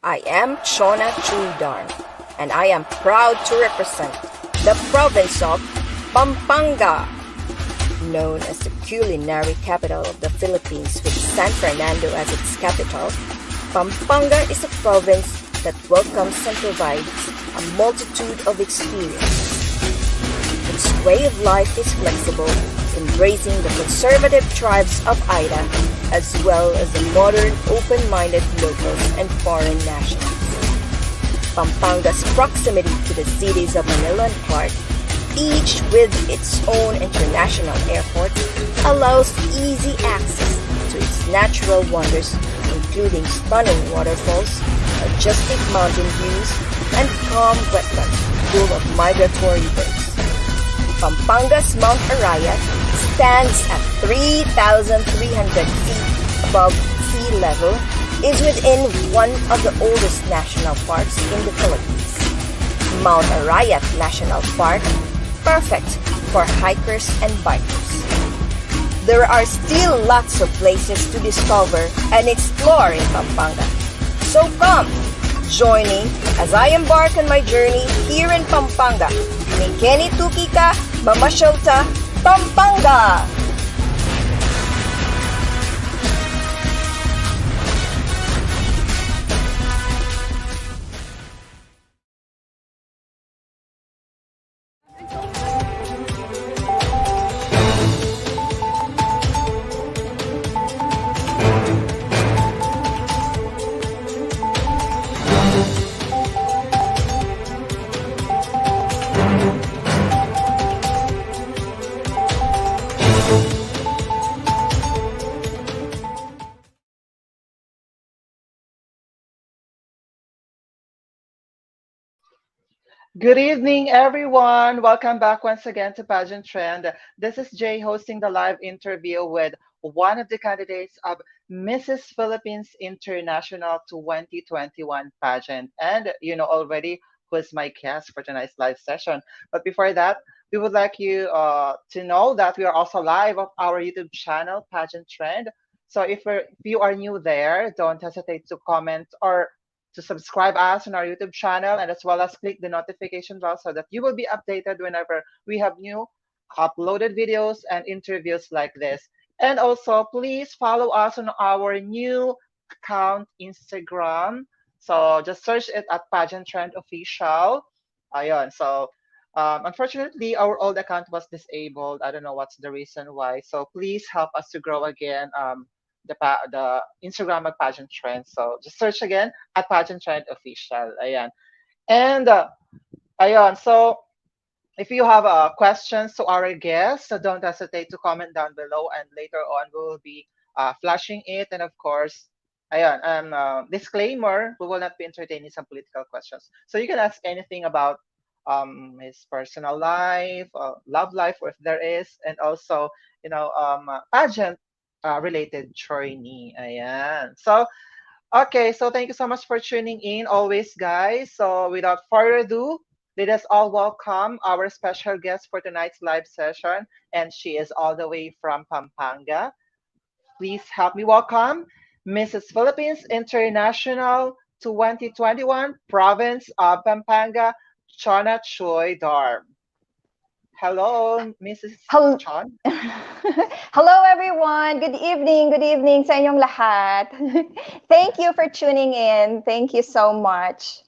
I am CHONA CHUY DARM, and I am proud to represent the province of Pampanga, known as the culinary capital of the Philippines with San Fernando as its capital. Pampanga is a province that welcomes and provides a multitude of experiences. Its way of life is flexible, embracing the conservative tribes of Ida, as well as the modern, open-minded locals and foreign nationals. Pampanga's proximity to the cities of Manila and Clark, each with its own international airport, allows easy access to its natural wonders, including stunning waterfalls, majestic mountain views, and calm wetlands full of migratory birds. Pampanga's Mount Arayat stands at 3,300 feet above sea level, is within one of the oldest national parks in the Philippines. Mount Arayat National Park, perfect for hikers and bikers. There are still lots of places to discover and explore in Pampanga. So come, join me as I embark on my journey here in Pampanga. Mikeni Tukika, Mamashota, Pampanga! Good evening, everyone. Welcome back once again to Pageant Trend. This is Jay hosting the live interview with one of the candidates of Mrs. Philippines International 2021 pageant. And you know already who is my guest for tonight's live session. But before that, we would like you to know that we are also live on our YouTube channel, Pageant Trend. So if you are new there, don't hesitate to comment or to subscribe us on our YouTube channel and as well as click the notification bell so that you will be updated whenever we have new uploaded videos and interviews like this. And also, please follow us on our new account, Instagram. So just search it at Pageant Trend Official. Ayun. So unfortunately, our old account was disabled. I don't know what's the reason why. So please help us to grow again. The Instagram at Pageant Trend. So just search again at Pageant Trend Official. Ayan. And ayan. So if you have questions to our guests, so don't hesitate to comment down below. And later on, we will be flashing it. And of course, ayan. And disclaimer: we will not be entertaining some political questions. So you can ask anything about his personal life, love life, or if there is, and also pageant related journey. Ayan. So, okay. So, thank you so much for tuning in always, guys. So, without further ado, let us all welcome our special guest for tonight's live session. And she is all the way from Pampanga. Please help me welcome Mrs. Philippines International 2021 Province of Pampanga, Chona Chuy Darm. Hello, Mrs. Hel- Chon. Hello everyone. Good evening. Good evening sa inyong lahat. Thank you for tuning in. Thank you so much.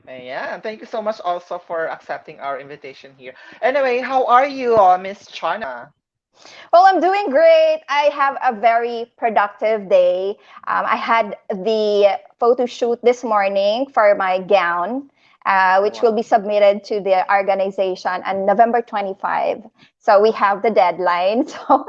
Yeah, and thank you so much also for accepting our invitation here. Anyway, how are you, Miss Chana? Well, I'm doing great. I have a very productive day. I had the photo shoot this morning for my gown, which will Wow. be submitted to the organization on November 25. So we have the deadline. So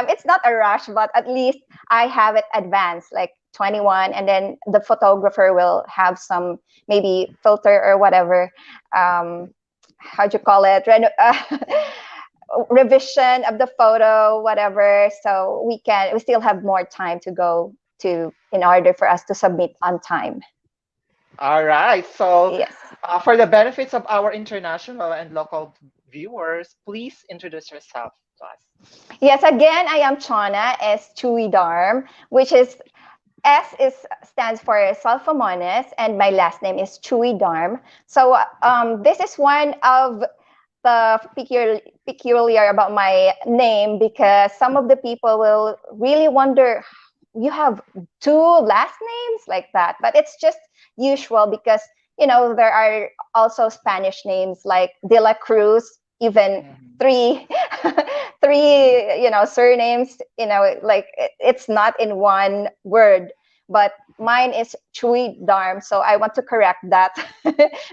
it's not a rush, but at least I have it advanced, like 21, and then the photographer will have some maybe filter or whatever. How do you call it? Revision of the photo, whatever. So we still have more time to go to in order for us to submit on time. All right. So, Yes. for the benefits of our international and local viewers, please introduce yourself to us. Yes, again, I am Chona S. Chuy Darm, which is S is stands for Sulfomonas, and my last name is Chuy Darm. So this is one of the peculiar about my name, because some of the people will really wonder, you have two last names like that, but it's just usual because there are also Spanish names like De La Cruz, even Mhm. three three surnames, like it's not in one word, but mine is Chuy Darm, so I want to correct that.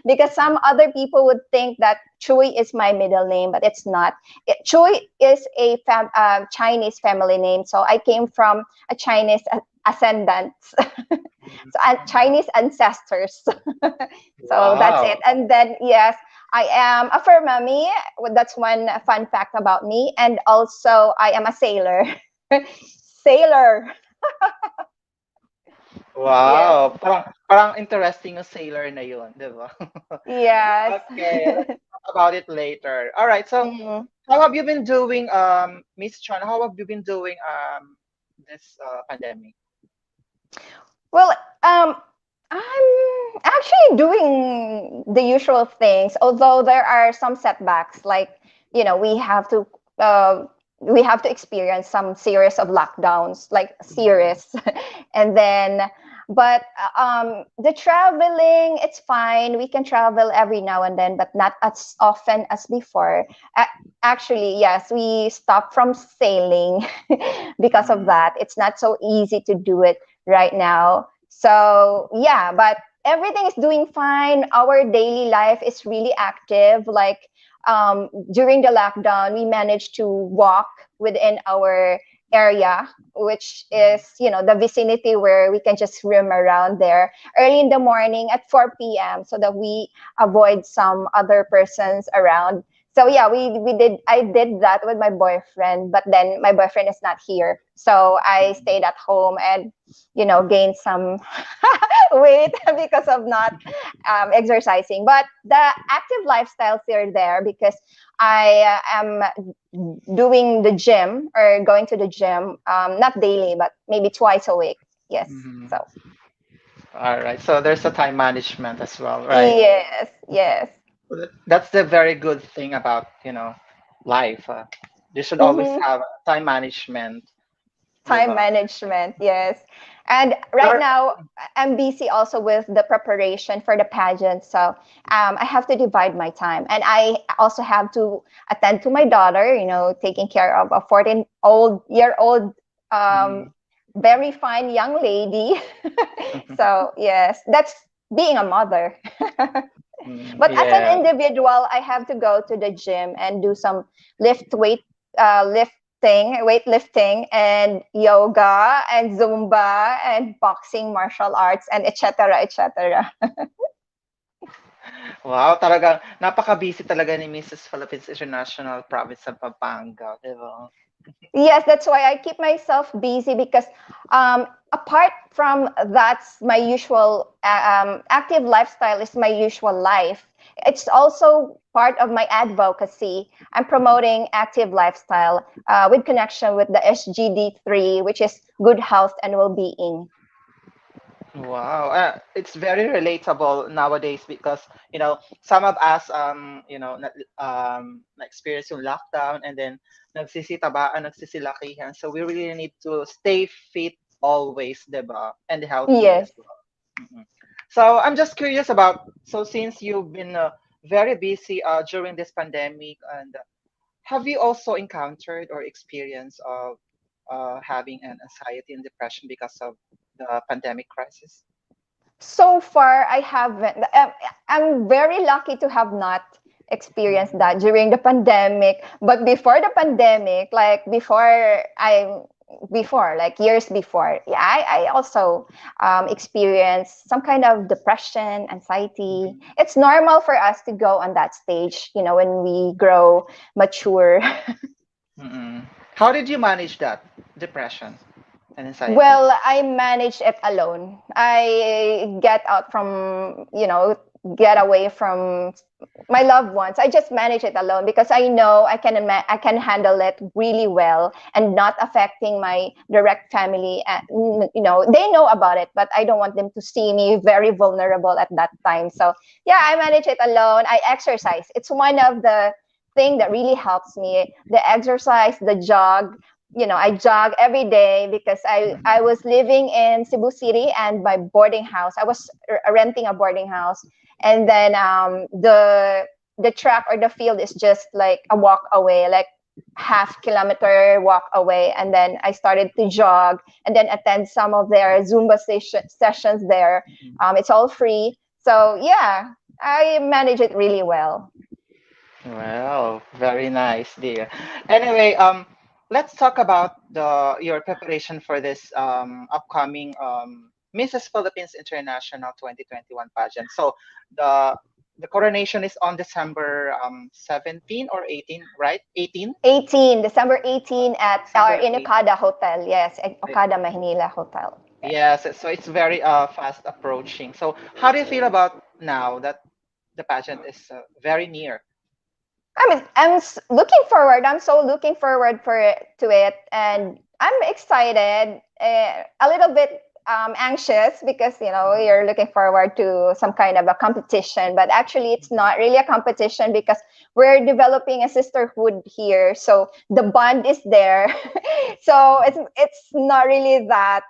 Because some other people would think that Chuy is my middle name, but it's not. Chuy is a Chinese family name, so I came from a Chinese ascendant, so Chinese ancestors. So that's it. Wow. And then yes, I am a fur mummy. That's one fun fact about me. And also I am a sailor. Sailor. Yes. Wow. Parang interesting yung sailor na yun, di ba? Yes. Okay, let's talk about it later. All right, so Mhm. how have you been doing, Miss Chon? How have you been doing this pandemic? Well, I'm actually doing the usual things, although there are some setbacks. Like, uh, we have to experience some series of lockdowns, like Mhm. series, and then, but the traveling, it's fine. We can travel every now and then, but not as often as before. Actually, yes, we stopped from sailing because of Mhm. that. It's not so easy to do it right now. So yeah, but everything is doing fine. Our daily life is really active. Like during the lockdown, we managed to walk within our area, which Mhm. is the vicinity where we can just roam around there early in the morning at 4 p.m. so that we avoid some other persons around. So yeah, we did I did that with my boyfriend, but then my boyfriend is not here, so I Mhm. stayed at home and gained some weight because of not exercising. But the active lifestyles are there because I am doing the gym or going to the gym, not daily, but maybe twice a week. Yes. Mhm. So All right, so there's a time management as well, right? yes, yes. That's the very good thing about, life. You should always Mm-hmm. have time management, di Time ba? management, yes. And right Or- now, I'm busy also with the preparation for the pageant. So I have to divide my time. And I also have to attend to my daughter, taking care of a 14-year-old, um, Mhm. very fine young lady. So, yes, that's being a mother. Mm, But as yeah. an individual, I have to go to the gym and do some lift weight, weightlifting, and yoga, and Zumba, and boxing, martial arts, and etc. etc. Wow, talagang napaka-busy talaga ni Mrs. Philippines International Province of Pampanga, 'di ba? Yes, that's why I keep myself busy because apart from that's my usual active lifestyle is my usual life. It's also part of my advocacy. I'm promoting active lifestyle with connection with the SGD3, which is good health and well-being. Wow, it's very relatable nowadays because some of us na-experience yung lockdown and then nagsisitabaan, nagsisilakihan. So we really need to stay fit always, 'di ba? And healthy Yes. as well. Mhm. So I'm just curious about, so since you've been very busy during this pandemic, and have you also encountered or experienced of having an anxiety and depression because of the pandemic crisis? So far, I haven't. I'm very lucky to have not experienced Mhm. that during the pandemic. But before the pandemic, like like years before, yeah, I also experienced some kind of depression, anxiety. Mhm. It's normal for us to go on that stage, when we grow mature. Mm-mm. How did you manage that depression and anxiety? Well, I manage it alone. I get out from, get away from my loved ones. I just manage it alone because I know I can handle it really well and not affecting my direct family. They know about it, but I don't want them to see me very vulnerable at that time. So yeah, I manage it alone. I exercise. It's one of the thing that really helps me. The exercise, the jog. I jog every day because I was living in Cebu City, and my boarding house, I was renting a boarding house, and then the track or the field is just like a walk away, like half-kilometer walk away. And then I started to jog and then attend some of their Zumba sessions there. It's all free. So yeah, I manage it really well. Well, very nice, dear. Anyway, let's talk about your preparation for this upcoming Mrs. Philippines International 2021 pageant. So the the coronation is on December 17 or 18, right? 18? 18, December 18 at our December in 18. Okada Hotel. Yes, at Okada Maynila Hotel. Yes. Yes, so it's very fast approaching. So how do you feel about now that the pageant is very near? Looking forward. I'm so looking forward to it, and I'm excited. A little bit anxious because you're looking forward to some kind of a competition, but actually it's not really a competition because we're developing a sisterhood here. So the bond is there. So it's not really that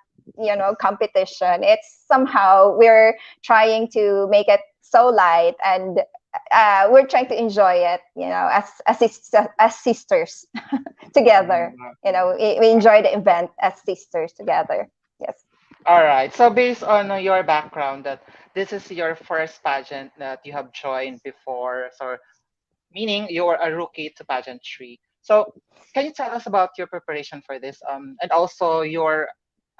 competition. It's somehow we're trying to make it so light, and we're trying to enjoy it, as sisters together. We enjoy the event as sisters together. Yes. All right. So based on your background, that this is your first pageant that you have joined before, so meaning you're a rookie to pageantry. So can you tell us about your preparation for this, and also your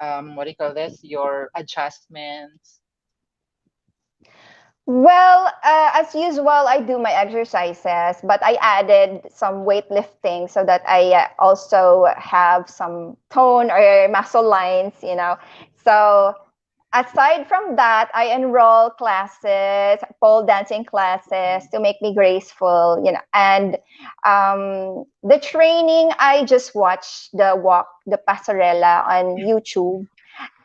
what do you call this? Your adjustments. Well, as usual, I do my exercises, but I added some weightlifting so that I also have some tone or muscle lines. So aside from that, I enroll classes, pole dancing classes to make me graceful. And the training, I just watch the pasarela on Mhm.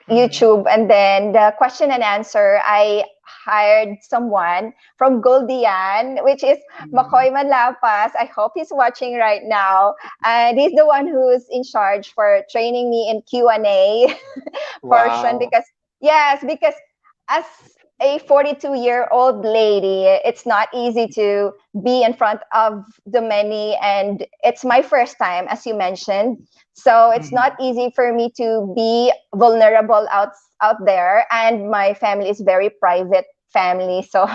YouTube, and then the question and answer, I hired someone from Goldian, which is Mhm. Makoy Manlapas. I hope he's watching right now. And he's the one who's in charge for training me in Q&A portion Wow. because yes, because as a 42-year-old lady, it's not easy to be in front of the many, and it's my first time, as you mentioned. So it's not Mhm. easy for me to be vulnerable out there, and my family is very private family. So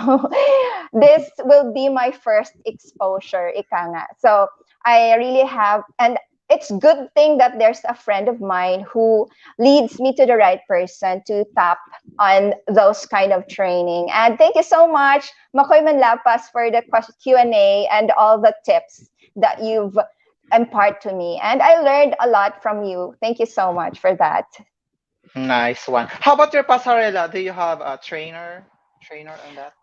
this will be my first exposure, ika nga. So I really have, and it's good thing that there's a friend of mine who leads me to the right person to tap on those kind of training. And thank you so much, Makoy Manlapas, for the Q&A and all the tips that you've impart to me. And I learned a lot from you. Thank you so much for that. Nice one. How about your pasarela? Do you have a trainer on that?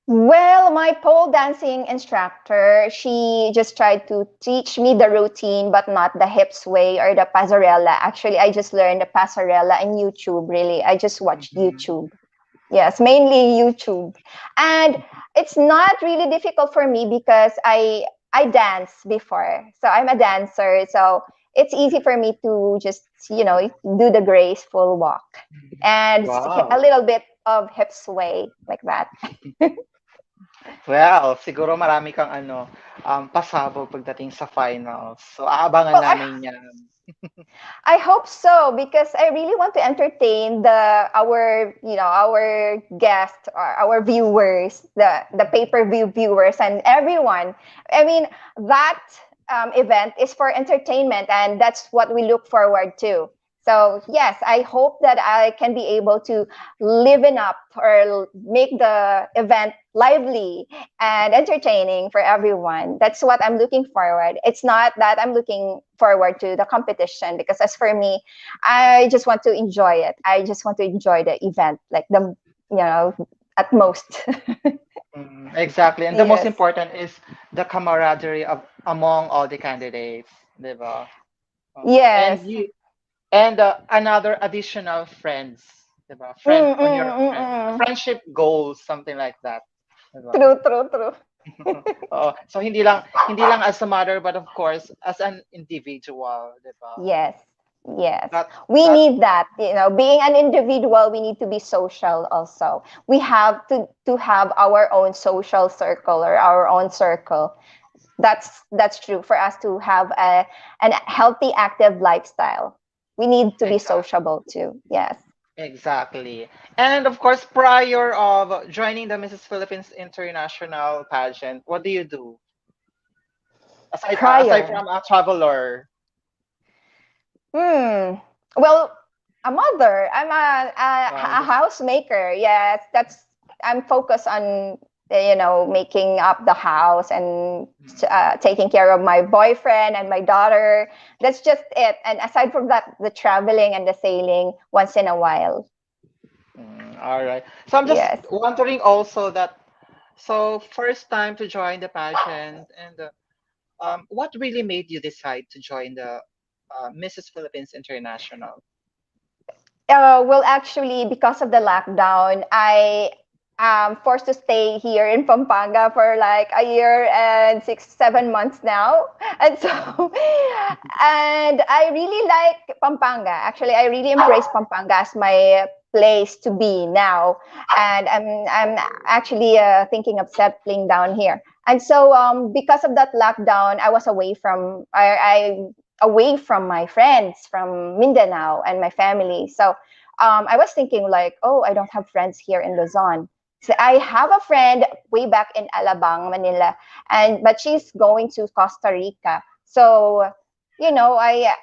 Well, my pole dancing instructor, she just tried to teach me the routine, but not the hips way or the pasarela. Actually, I just learned the pasarela in YouTube, really. I just watched Mhm. YouTube. Yes, mainly YouTube. And it's not really difficult for me because I dance before. So I'm a dancer. So it's easy for me to just, do the graceful walk and a Wow. little bit of hip sway like that. Well, siguro marami kang pasabog pagdating sa finals. So aabangan Well, namin 'yan. I hope so because I really want to entertain our guests or our viewers, the pay-per-view viewers and everyone. I mean, that event is for entertainment, and that's what we look forward to. So yes, I hope that I can be able to liven up or make the event lively and entertaining for everyone. That's what I'm looking forward. It's not that I'm looking forward to the competition because as for me, I just want to enjoy it. I just want to enjoy the event, like the, at most. Exactly. And the most Yes. important is the camaraderie of among all the candidates, diba? And Yes. you and another additional friends, diba? Friend Mm, on your mm, mm, friend mm. friendship goals, something like that, diba? True, true, true. Oo. So hindi lang as a mother, but of course as an individual, diba? Yes. Yes. That We that need that, being an individual, we need to be social also. We have to have our own social circle or our own circle. That's true for us to have a healthy, active lifestyle. We need to be exactly. sociable too. Yes. Exactly. And of course, prior of joining the Mrs. Philippines International pageant, what do you do aside Prior. from a traveler? Hmm. Well, a mother. I'm a Just housemaker. Yes, I'm focused on making up the house and taking care of my boyfriend and my daughter. That's just it. And aside from that, the traveling and the sailing once in a while. all right. So I'm just Yes. wondering also that so first time to join the pageant and what really made you decide to join the Mrs. Philippines International? Well, actually, because of the lockdown, I am forced to stay here in Pampanga for like a year and 6, 7 months now. And so, and I really like Pampanga. Actually, I really embrace Pampanga as my place to be now. And I'm actually thinking of settling down here. And so, because of that lockdown, I was I away from my friends from Mindanao and my family. So I was thinking like, oh, I don't have friends here in Luzon. So I have a friend way back in Alabang, Manila, and but she's going to Costa Rica. So, I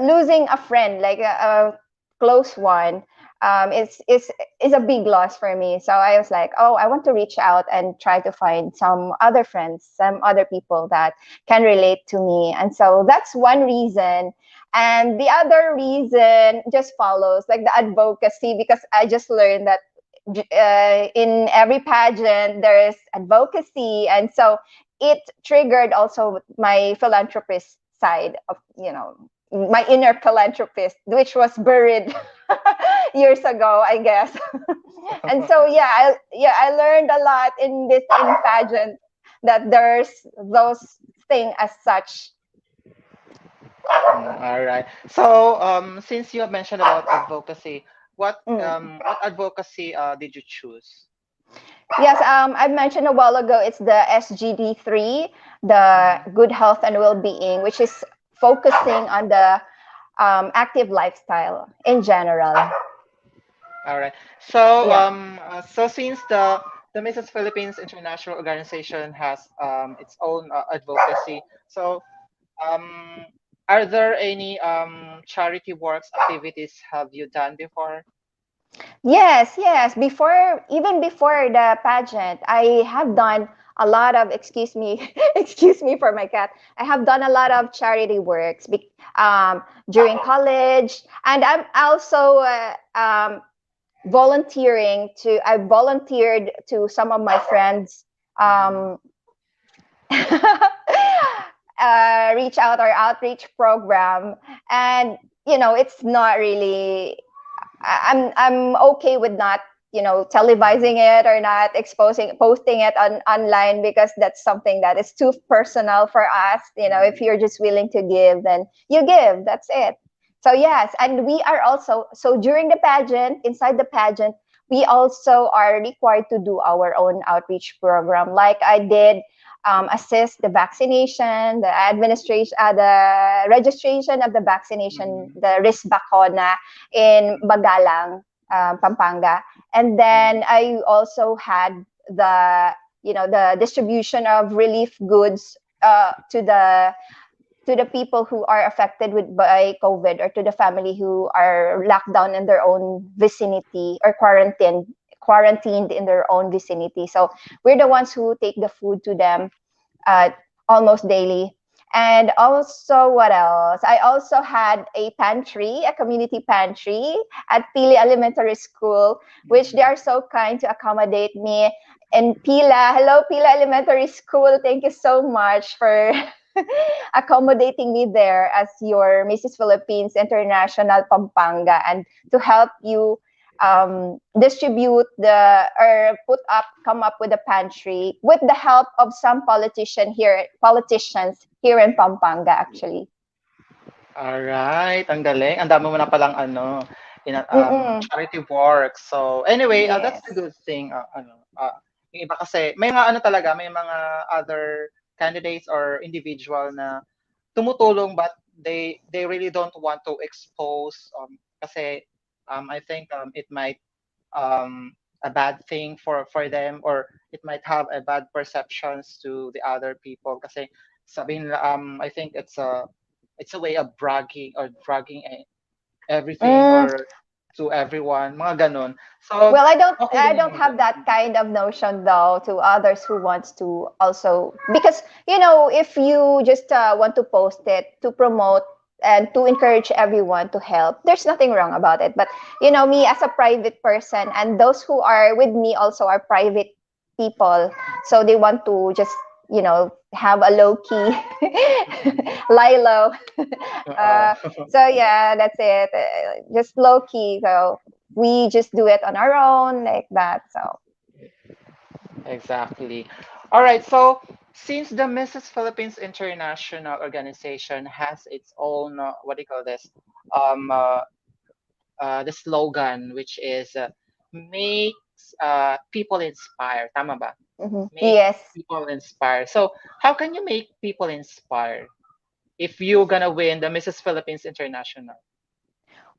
losing a friend like a close one is a big loss for me. So I was like, oh, I want to reach out and try to find some other friends, some other people that can relate to me. And so that's one reason. And the other reason just follows like the advocacy, because I just learned that in every pageant there is advocacy, and so it triggered also my philanthropist side of my inner philanthropist, which was buried years ago, I guess. And so I learned a lot in pageant, that there's those things as such. All right. So, since you have mentioned about advocacy, Mm. what advocacy did you choose? Yes, I mentioned a while ago, it's the SGD3, the Mhm. good health and well-being, which is focusing on the active lifestyle in general. All right. So, Yeah. so since the Mrs. Philippines International Organization has its own advocacy, so um, are there any charity works activities have you done before? Yes, yes. Even before the pageant, I have done a lot of, excuse me, excuse me for my cat. I have done a lot of charity works during college, and I'm also I volunteered to some of my friends Mhm. um, reach out or outreach program, and it's not really. I'm okay with not televising it or not posting it online, because that's something that is too personal for us. If you're just willing to give, then you give, that's it. So yes, and we are also, so during the pageant, inside the pageant, we also are required to do our own outreach program, like I did. Assist the vaccination, the administration, the registration of the vaccination, Mhm. the risk bakona in Bagalang, Pampanga. And then Mhm. I also had the distribution of relief goods to the people who are affected by COVID, or to the family who are locked down in their own vicinity, or quarantined in their own vicinity. So we're the ones who take the food to them uh, almost daily. And also, what else? I also had a pantry, a community pantry at Pili Elementary School, which they are so kind to accommodate me. And Pila, hello, Pila Elementary School. Thank you so much for accommodating me there as your Mrs. Philippines International Pampanga, and to help you distribute or come up with a pantry with the help of some politicians here in Pampanga, actually. Alright, ang galing. Ang dami mo na palang Mm-mm. charity work. So, anyway, that's Yes. a good thing. Yung iba kasi, may mga ano talaga, may mga other candidates or individual na tumutulong but they really don't want to expose kasi I think it might a bad thing for them, or it might have a bad perceptions to the other people kasi sabihin nila, I think it's a way of bragging everything Mm, or to everyone, mga ganun. So well, okay I din yung don't mga have ganun. that kind of notion though to others who wants to also, because if you just want to post it to promote and to encourage everyone to help, there's nothing wrong about it. But me as a private person, and those who are with me also are private people, so they want to just have a low key lie low. Oo. uh, so yeah, that's it. Just low key. So we just do it on our own like that. So Exactly. All right. So, since the Mrs. Philippines International Organization has its own, what do you call this? Um, uh, the slogan, which is makes people inspire. Tama ba? Make yes. people inspire. So, how can you make people inspire if you're gonna win the Mrs. Philippines International?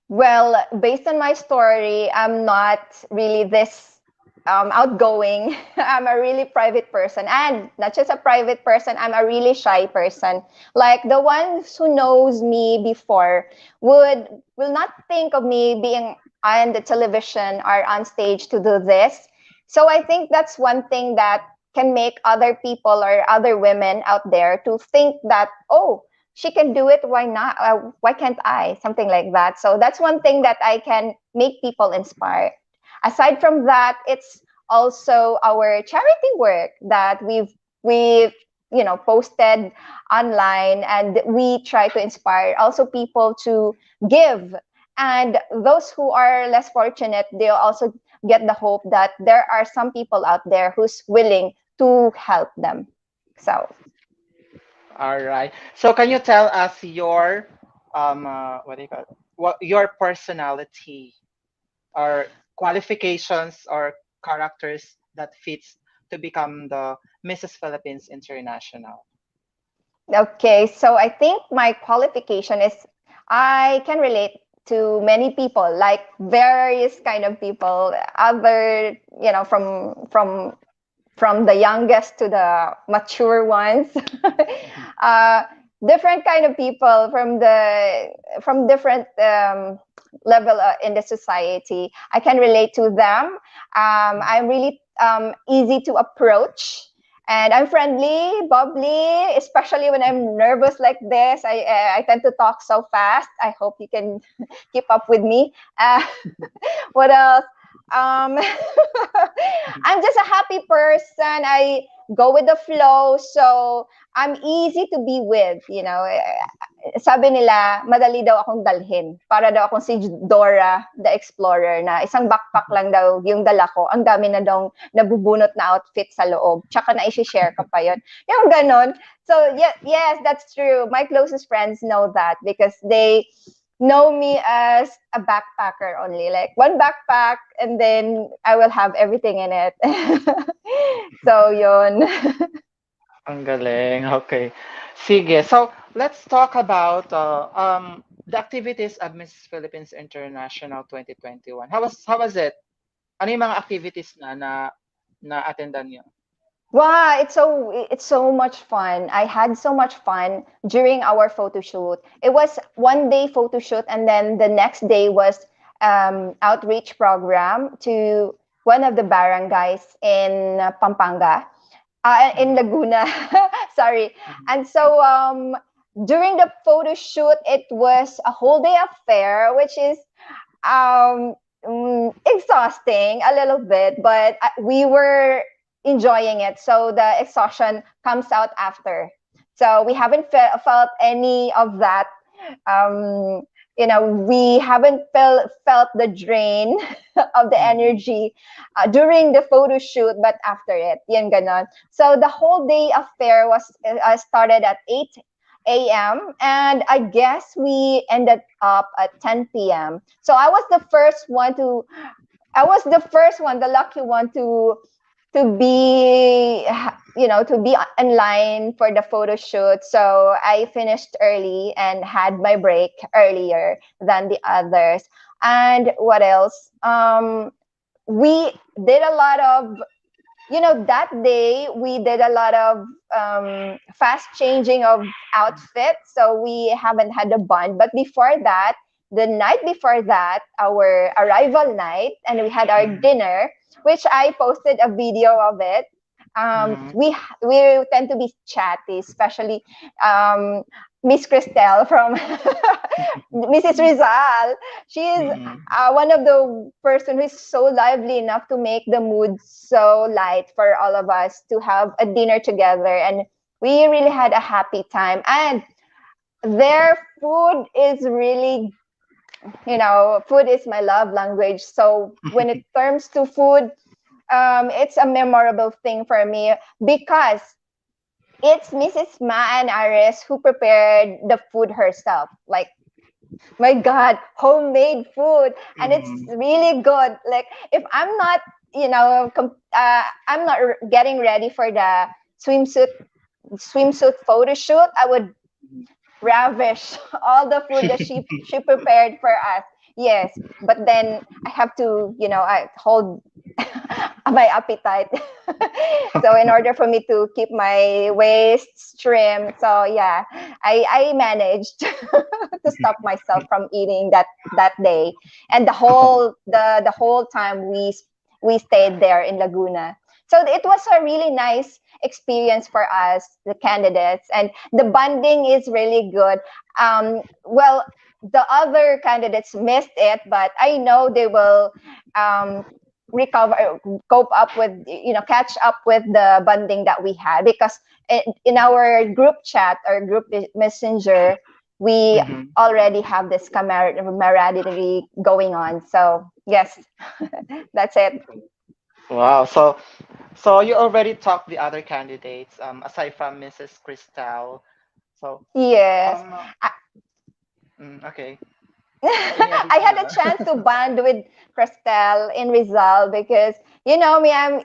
Well, based on my story, I'm not really this outgoing. I'm a really private person. And not just a private person, I'm a really shy person. Like the ones who knows me before will not think of me being on the television or on stage to do this. So I think that's one thing that can make other people or other women out there to think that, oh, she can do it, why not, why can't I, something like that. So that's one thing that I can make people inspired. Aside from that, it's also our charity work that we've posted online, and we try to inspire also people to give. And those who are less fortunate, they'll also get the hope that there are some people out there who's willing to help them. So All right. So, can you tell us your what do you call it? What your personality or qualifications or characters that fits to become the Mrs. Philippines International? okay, so I think my qualification is I can relate to many people, like various kind of people, other, from the youngest to the mature ones. uh, Different kind of people from different level in the society. I can relate to them. I'm really easy to approach. And I'm friendly, bubbly, especially when I'm nervous like this. I tend to talk so fast. I hope you can keep up with me. What else? Um, I'm just a happy person. I go with the flow. So I'm easy to be with, sabi nila, madali daw akong dalhin. Para daw akong si Dora the Explorer, na isang backpack lang daw yung dala ko. Ang dami na daw nabubunot na outfit sa loob. Tsaka na i-share ka pa yon. Yung ganon. So yes, that's true. My closest friends know that because they know me as a backpacker only. Like one backpack and then I will have everything in it. So yun. Ang galing. Okay. Sige. So, let's talk about the activities of Miss Philippines International 2021. How was it? Ano yung mga activities na attendan niyo? Wow, it's so much fun. I had so much fun during our photo shoot. It was one day photo shoot, and then the next day was outreach program to one of the barangays in Pampanga. in Mhm, Laguna. Sorry. mhm, And so during the photo shoot, it was a whole day affair, which is um, exhausting a little bit, but we were enjoying it. So the exhaustion comes out after. So we haven't felt any of that. Um, we haven't felt the drain of the mhm, energy during the photo shoot, but after it, yan ganon. So the whole day affair was started at 8 a.m. and I guess we ended up at 10 p.m. So I was the first one, the lucky one to be to be in line for the photo shoot. So I finished early and had my break earlier than the others. And what else? We did a lot of that day we did a lot of fast changing of outfits, so we haven't had a bond. But before that, the night before that, our arrival night, and we had our mhm, dinner, which I posted a video of it. mhm, We tend to be chatty, especially um, Miss Christelle from Mrs. Rizal. She is mhm, one of the person who is so lively enough to make the mood so light for all of us to have a dinner together, and we really had a happy time. And their food is really, food is my love language. So when it comes to food, it's a memorable thing for me because it's Mrs. Ma and Aris who prepared the food herself. Like, my God, homemade food, and it's mhm, really good. Like, if I'm not, I'm not getting ready for the swimsuit photo shoot, I would ravish all the food that she prepared for us. Yes, but then I have to, I hold my appetite. So in order for me to keep my waist trim, so yeah, I managed to stop myself from eating that day, and the whole time we stayed there in Laguna. So it was a really nice experience for us, the candidates, and the bonding is really good. Well, the other candidates missed it, but I know they will um, recover, cope up with, catch up with the bonding that we had, because in our group chat or group messenger, we mhm. already have this camaraderie going on. So yes, that's it. Wow. So you already talked the other candidates, aside from Mrs. Cristal. So, Yes. um, okay. Any I had a additional? chance to bond with Christelle in Rizal because you know me, I'm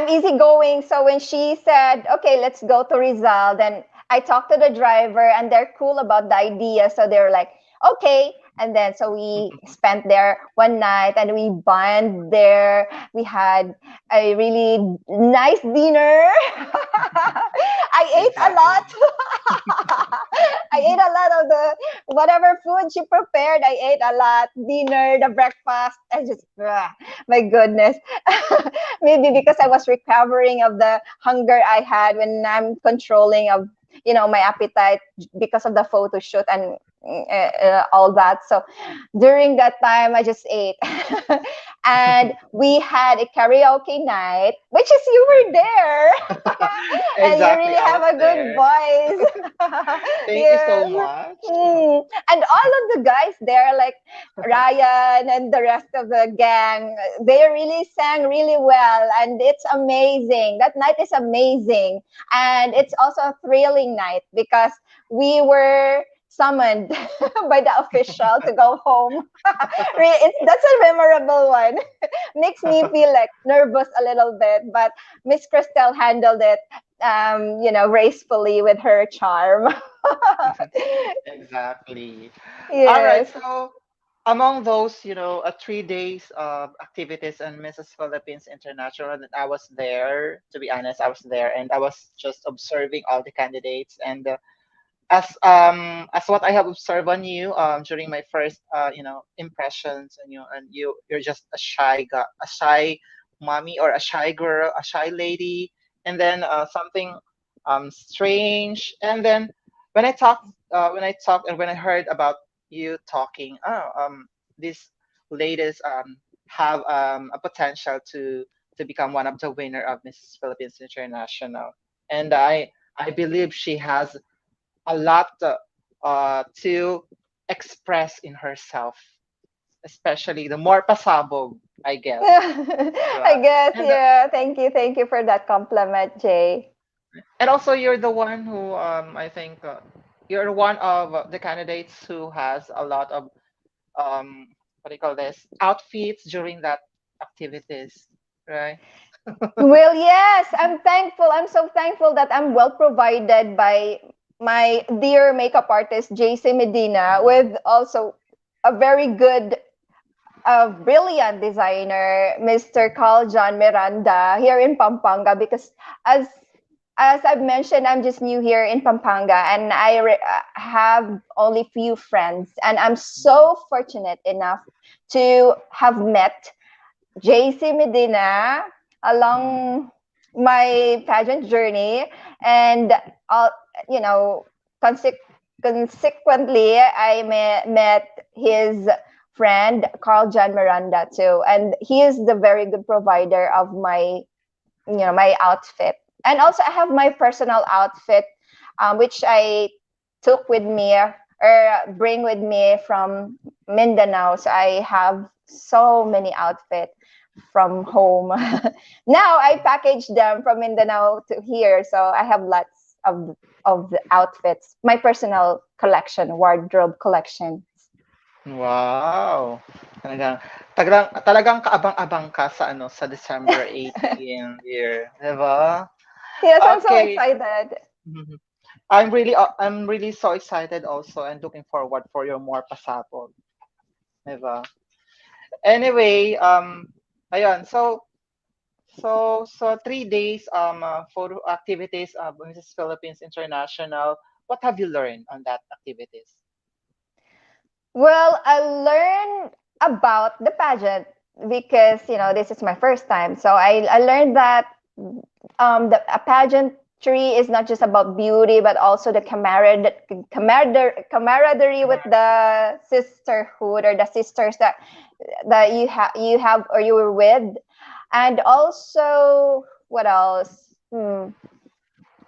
easygoing. So when she said, "Okay, let's go to Rizal," then I talked to the driver, and they're cool about the idea. So they're like, "Okay." And then so we spent there one night and we bond there. We had a really nice dinner. I ate a Exactly. lot. I ate a lot of the whatever food she prepared. I ate a lot. Dinner, the breakfast. I just, my goodness. Maybe because I was recovering of the hunger I had when I'm controlling of, my appetite because of the photo shoot and all that. So during that time, I just ate. And we had a karaoke night, which is you were there. And you Exactly. really I have was a good there. voice. Thank you so Yes. much. And all of the guys there, like Ryan and the rest of the gang, they really sang really well. And it's amazing. That night is amazing. And it's also a thrilling night because we were summoned by the official to go home. That's a memorable one. Makes me feel like nervous a little bit, but Miss Christelle handled it, gracefully with her charm. Exactly. All right. Yes. So, among those, 3 days of activities in Mrs. Philippines International, that I was there. To be honest, I was there, and I was just observing all the candidates. And as what I have observed on you, during my first, impressions, and you're just a shy guy, a shy mommy, or a shy girl, a shy lady. and then something strange. And then when I talked and when I heard about you talking, these ladies have a potential to become one of the winner of Mrs. Philippines International, and I believe she has a lot to express in herself, especially the more pasabog, I guess. I Diba? guess, And yeah. Thank you for that compliment, Jay. and also you're the one who I think you're one of the candidates who has a lot of what do you call this, outfits during that activities, right? Well, yes, I'm thankful. I'm so thankful that I'm well provided by my dear makeup artist, JC Medina, with also a very good, brilliant designer, Mr. Carl John Miranda, here in Pampanga. Because as as I've mentioned, I'm just new here in Pampanga, and have only few friends, and I'm so fortunate enough to have met JC Medina Mhm. along my pageant journey, and uh, you know, consequently, I met his friend Carl John Miranda too, and he is the very good provider of my outfit. And also, I have my personal outfit, which I took with me, or bring with me from Mindanao. So I have so many outfits from home. Now I package them from Mindanao to here, so I have lots of the outfits. My personal collection, wardrobe collection. Wow. Talagang kaabang-abang ka sa sa December 18 year, 'di ba? Yes, I'm so Okay. excited. Mhm. I'm really so excited also and looking forward for your more pasabog, 'di ba? Anyway, ayun. So 3 days photo activities of Mrs. Philippines International. What have you learned on that activities? Well, I learned about the pageant because this is my first time. So I learned that a pageantry is not just about beauty, but also the camaraderie with the sisterhood, or the sisters that you have or you were with. And also, what else?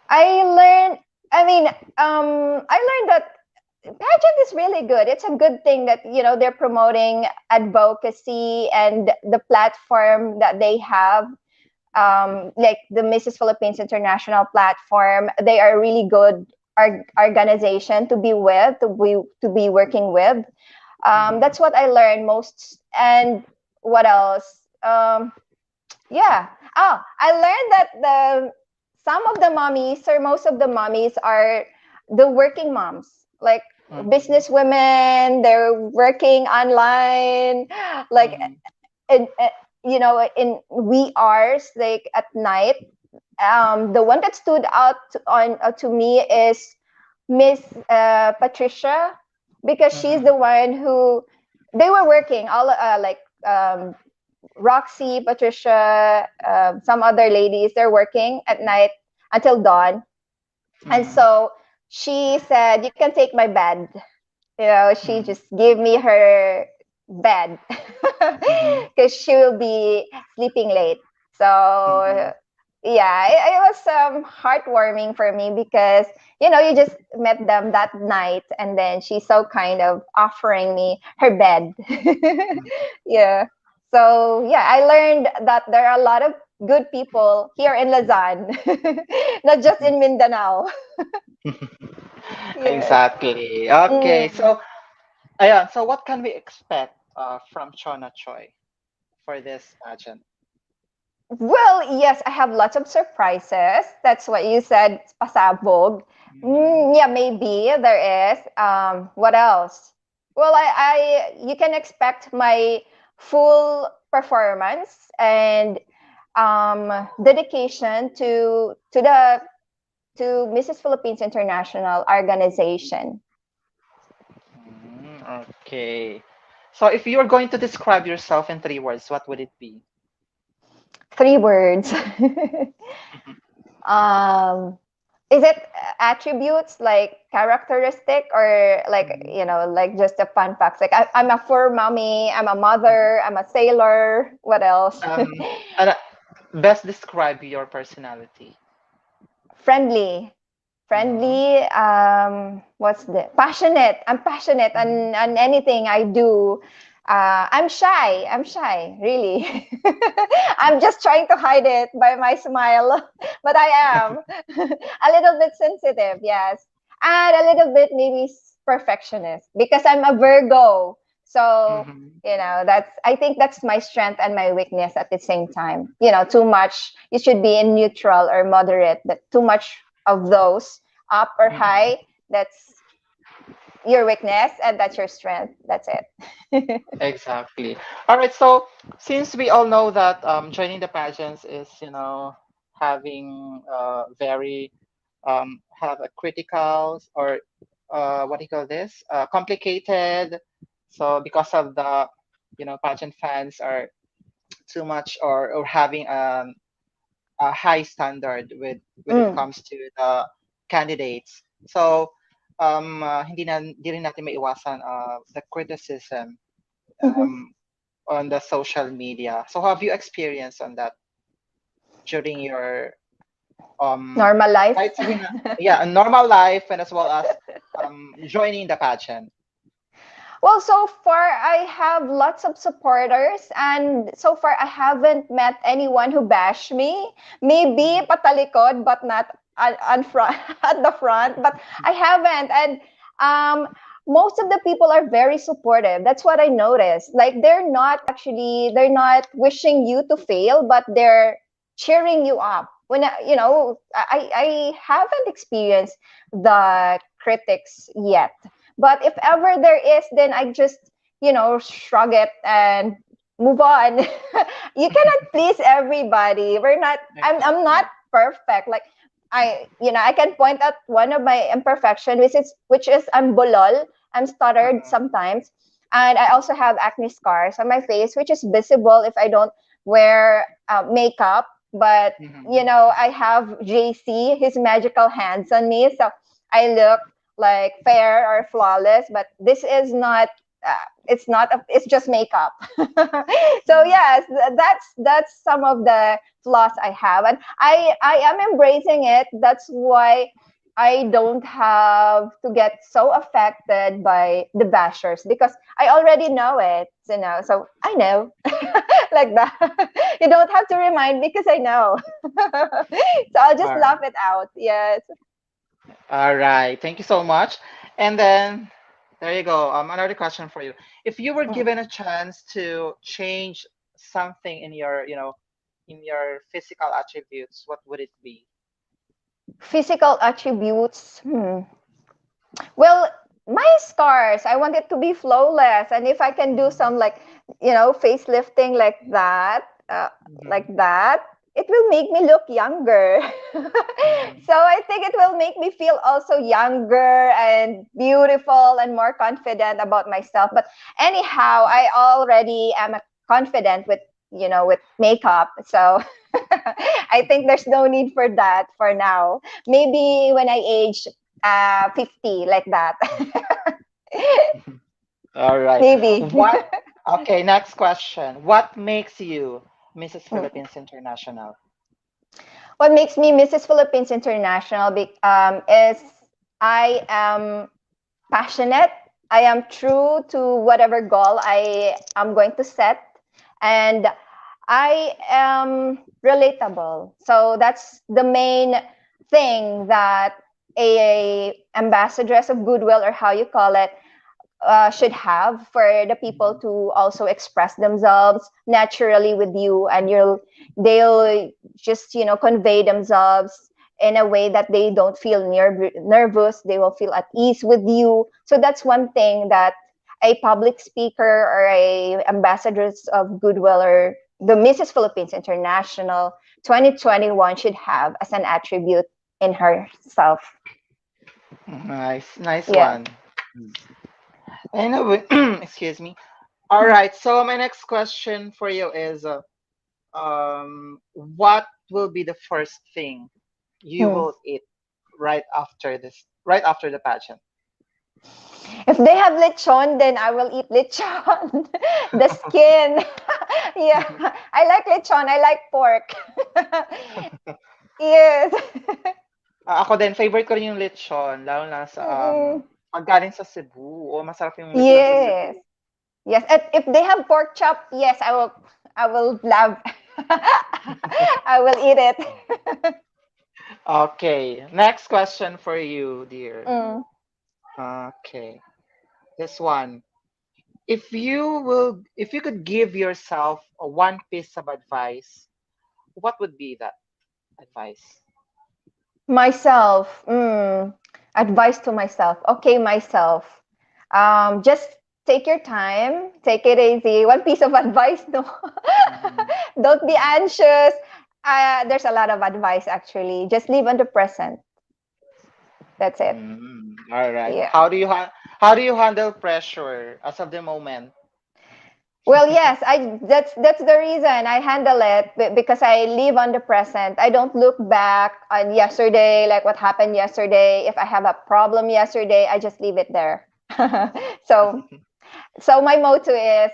I learned. I mean, I learned that pageant is really good. It's a good thing that they're promoting advocacy, and the platform that they have, like the Mrs. Philippines International platform. They are really good organization to be with, to be working with. Mhm. That's what I learned most. And what else? Yeah. Oh, I learned that the some of the mommies, or most of the mommies, are the working moms, like Mhm. business women. They're working online, like Mhm. in, in wee hours, like at night. The one that stood out to me is Miss Patricia, because she's Mhm. the one who they were working all, like, Roxy, Patricia, some other ladies, they're working at night until dawn. And Mhm. so she said, "You can take my bed." She Mhm. just gave me her bed Mhm. because she will be sleeping late. So Mhm. yeah, it was heartwarming for me, because you just met them that night, and then she's so kind of offering me her bed. Yeah. So yeah, I learned that there are a lot of good people here in Luzon, not just Mhm. in Mindanao. Yes. Exactly. Okay. Mm. So, ayan. So, what can we expect from Chona Choi for this pageant? Well, yes, I have lots of surprises. That's what you said, pasabog. Mhm. Yeah, maybe there is. What else? Well, you can expect my full performance, and dedication to Mrs. Philippines International organization. Okay. So, if you were going to describe yourself in 3 words, what would it be? 3 words. Um, is it attributes like characteristic or like Mhm. like just a fun facts? Like I'm a fur mommy, I'm a mother, I'm a sailor. What else? Um, and, best describe your personality. Friendly, Mm-hmm. friendly. What's the passionate? I'm passionate Mm-hmm. on anything I do. I'm shy. I'm shy, really. I'm just trying to hide it by my smile, but I am a little bit sensitive, yes, and a little bit maybe perfectionist because I'm a Virgo. So Mm-hmm. that's I think that's my strength and my weakness at the same time. Too much. You should be in neutral or moderate. That too much of those up or Mm-hmm. high. That's your weakness and that's your strength. That's it. Exactly. All right. So since we all know that joining the pageants is, having very have a critical or what do you call this? Complicated. So because of the, pageant fans are too much or having a high standard with when it Mm. comes to the candidates. So hindi rin natin maiwasan the criticism Mhm. um, on the social media. So have you experienced on that during your um Normal life. kahit sabihin na, yeah, a normal life and as well as joining the pageant? Well, so far I have lots of supporters, and so far I haven't met anyone who bash me. Maybe Mhm. patalikod, but not on front at the front. But I haven't, and um, most of the people are very supportive. That's what I noticed. Like they're not wishing you to fail, but they're cheering you up. I haven't experienced the critics yet, but if ever there is, then I just, shrug it and move on. You cannot please everybody. I'm not Exactly. perfect. Like I can point out one of my imperfection, which is I'm bolol. I'm stuttered Uh-huh. sometimes. And I also have acne scars on my face, which is visible if I don't wear makeup. But Mhm. I have JC, his magical hands on me, so I look like fair or flawless, but this is not. It's just makeup. So Mhm. yes, that's some of the flaws I have, and I am embracing it. That's why I don't have to get so affected by the bashers because I already know it. So I know like that. You don't have to remind because I know. So I'll just All right. laugh it out. Yes. All right. Thank you so much. And then there you go. Another question for you. If you were Mm. given a chance to change something in your, in your physical attributes, what would it be? Physical attributes. Well, my scars, I want it to be flawless. And if I can do Mhm. some like, facelifting like Mhm. that, it will make me look younger. Mhm. So I think it will make me feel also younger and beautiful and more confident about myself. But anyhow, I already am confident with makeup. So I think there's no need for that for now. Maybe when I age 50, like that. All right. Maybe. What? Okay, next question. What makes you Mrs. Mm. Philippines International? What makes me Mrs. Philippines International is I am passionate. I am true to whatever goal I am going to set. And I am relatable. So that's the main thing that a ambassadress of goodwill, or how you call it, should have for the people Mhm. to also express themselves naturally with you, and they'll just convey themselves in a way that they don't feel nervous. They will feel at ease with you. So that's one thing that a public speaker or a ambassadors of goodwill, or the Mrs. Philippines International 2021, should have as an attribute in herself. Nice, nice Yeah. one. Anyway, excuse me. All right. So my next question for you is, what will be the first thing you Hmm. will eat right after the pageant? If they have lechon, then I will eat lechon. The skin. Yeah. I like lechon. I like pork. Yes. Ako din, favorite ko rin yung lechon, lalo na sa, Mm-mm. pag galing sa Cebu. Oh, masarap yung lechon sa Yes. Cebu. Yes. And if they have pork chop, yes, I will love I will eat it. Okay, next question for you, dear. Mm. Okay, this one. If you could give yourself a one piece of advice, what would be that advice? Myself. Advice to myself. Okay, myself. Just take your time, take it easy. One piece of advice, no. Mhm. Don't be anxious. There's a lot of advice actually. Just live in the present. That's it. All right. Yeah. How do you handle pressure as of the moment? Well, yes, I that's the reason I handle it because I live on the present. I don't look back on yesterday, like what happened yesterday. If I have a problem yesterday, I just leave it there. so so my motto is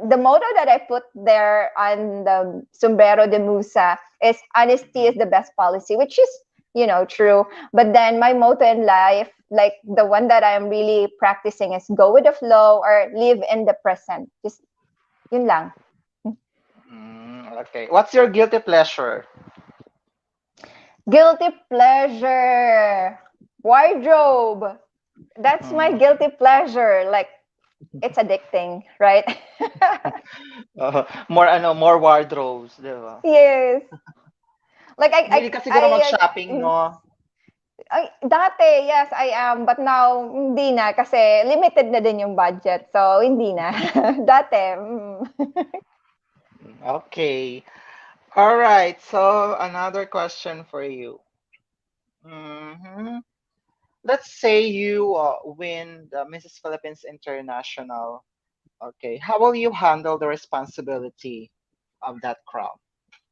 the motto that I put there on the sombrero de musa is honesty is the best policy, which is true. But then my motto in life, like the one that I'm really practicing, is go with the flow or live in the present. Just yun lang. Okay. What's your guilty pleasure? Guilty pleasure. Wardrobe. That's my Mm. guilty pleasure. Like it's addicting, right? More wardrobes, di ba? Yes. Like Hindi ka siguro mag-shopping, mm, no? dati, yes, I am. But now, hindi na. Kasi limited na din yung budget. So, hindi na. Dati. Okay. All right. So another question for you. hmm Let's say you win the Mrs. Philippines International. Okay. How will you handle the responsibility of that crown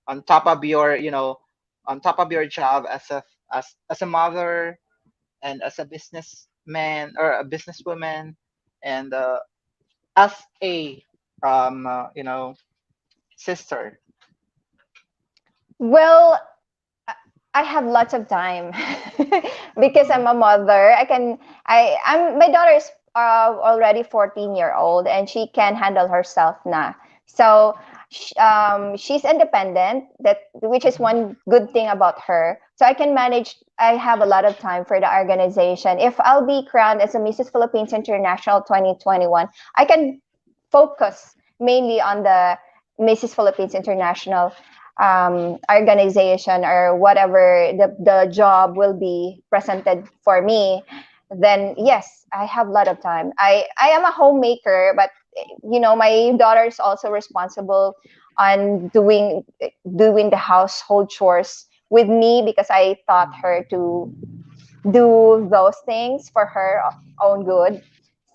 on top of on top of your job as a mother and as a businessman or a businesswoman and as a sister. Well, I have lots of time because Mhm. I'm a mother. I'm my daughter is already 14-year-old and she can handle herself now. So she's independent, that which is Mhm. one good thing about her. So I can manage. I have a lot of time for the organization. If I'll be crowned as a Mrs. Philippines International 2021, I can focus mainly on the Mrs. Philippines International organization or whatever the job will be presented for me, then yes, I have a lot of time. I am a homemaker, but my daughter is also responsible on doing the household chores with me because I taught her to do those things for her own good.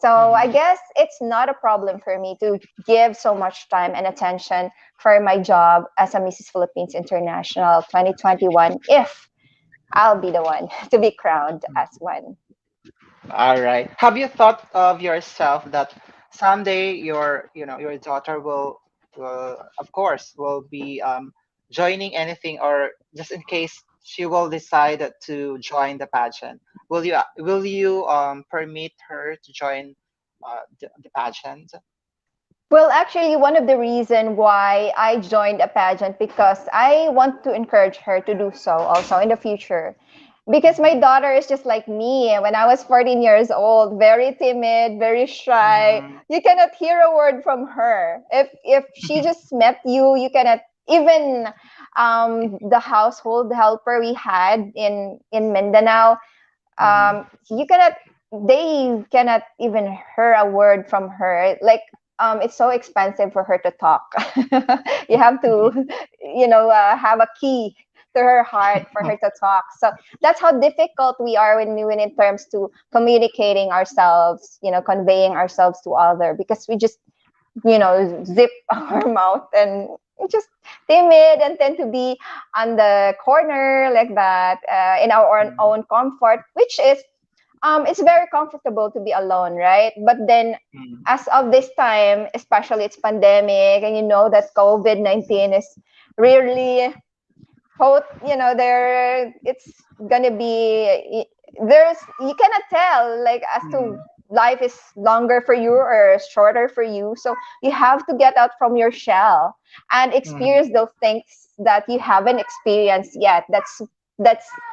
So I Mhm. guess it's not a problem for me to give so much time and attention for my job as a Mrs. Philippines International 2021 if I'll be the one to be crowned as one. All right. Have you thought of yourself that someday your daughter will of course will be joining anything, or just in case she will decide to join the pageant, will you permit her to join the pageant? Well, actually, one of the reason why I joined a pageant because I want to encourage her to do so also in the future. Because my daughter is just like me. When I was 14 years old, very timid, very shy. Mhm. You cannot hear a word from her. If she just met you, you cannot even the household helper we had in Mindanao. Mhm. You cannot they cannot even hear a word from her, like it's so expensive for her to talk. You have to have a key to her heart for her to talk. So that's how difficult we are when in terms to communicating ourselves, conveying ourselves to other, because we just zip our mouth and just timid and tend to be on the corner like that, in our own comfort, which is it's very comfortable to be alone, right? But then Mm. as of this time, especially it's pandemic, and you know that COVID-19 is really there it's gonna be, there's you cannot tell like as to Mm. life is longer for you or shorter for you, so you have to get out from your shell and Mhm. experience those things that you haven't experienced yet. That's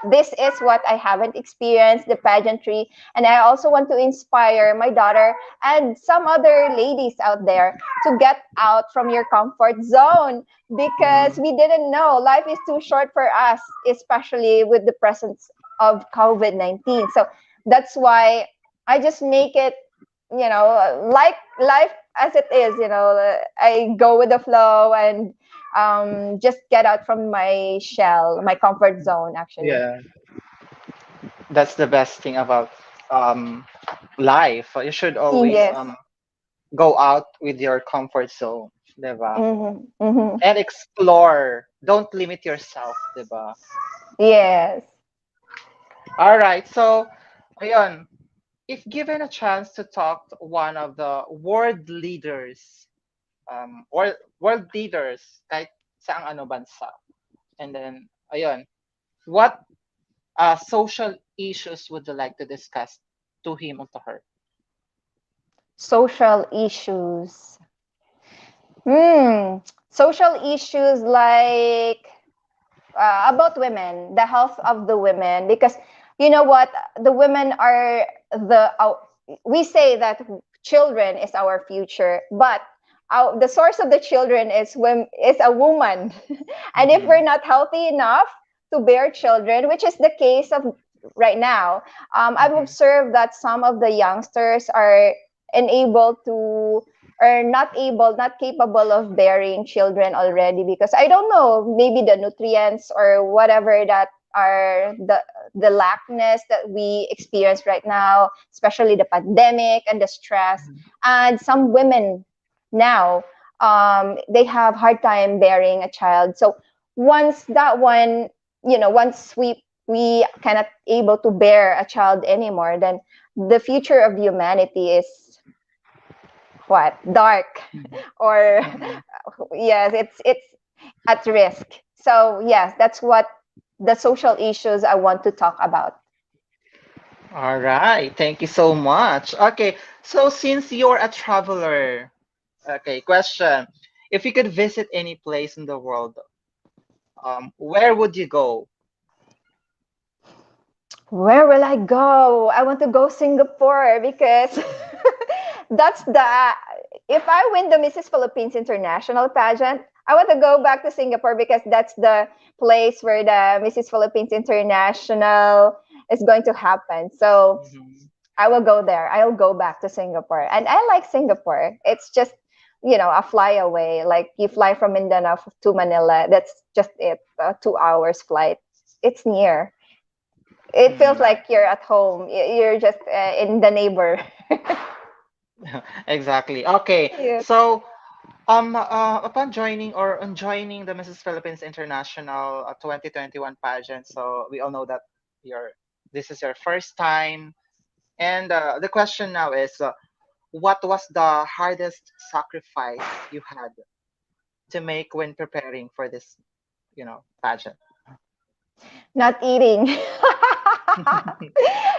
this is what I haven't experienced, the pageantry, and I also want to inspire my daughter and some other ladies out there to get out from your comfort zone, because Mhm. we didn't know life is too short for us, especially with the presence of COVID-19. So that's why I just make it, like life as it is. I go with the flow and just get out from my shell, my comfort zone, actually. Yeah, that's the best thing about um life. You should always Yes. go out with your comfort zone, 'di ba? Mm-hmm. Mm-hmm. And explore. Don't limit yourself, 'di ba? Yes. All right. So, ayun, if given a chance to talk to one of the world leaders kahit saang ano bansa, and then ayun, what social issues would you like to discuss to him or to her? Social issues. Hmm. Social issues like about women, the health of the women, because you know what, the women are we say that children is our future, but the source of the children is a woman, and if we're Mm-hmm. not healthy enough to bear children, which is the case of right now, I've Mm-hmm. observed that some of the youngsters are unable to, or not able, not capable of bearing children already, because I don't know, maybe the nutrients or whatever that are the lackness that we experience right now, especially the pandemic and the stress. And some women now, they have hard time bearing a child. So once that one, once we cannot able to bear a child anymore, then the future of humanity is what, dark, or Mm-hmm. yes, it's at risk. So yes, that's what the social issues I want to talk about. All right. Thank you so much. Okay. So since you're a traveler, okay, question. If you could visit any place in the world, where would you go? Where will I go? I want to go Singapore, because that's the if I win the Mrs. Philippines International pageant, I want to go back to Singapore, because that's the place where the Mrs. Philippines International is going to happen. So Mhm. I will go there. I'll go back to Singapore. And I like Singapore. It's just, a fly away. Like you fly from Mindanao to Manila. That's just it. A 2 hours flight. It's near. It feels Mm, like you're at home. You're just in the neighbor. exactly. Okay. Yes. So, upon joining or on joining the Mrs. Philippines International 2021 pageant, so we all know that your this is your first time, and the question now is, what was the hardest sacrifice you had to make when preparing for this, pageant? Not eating.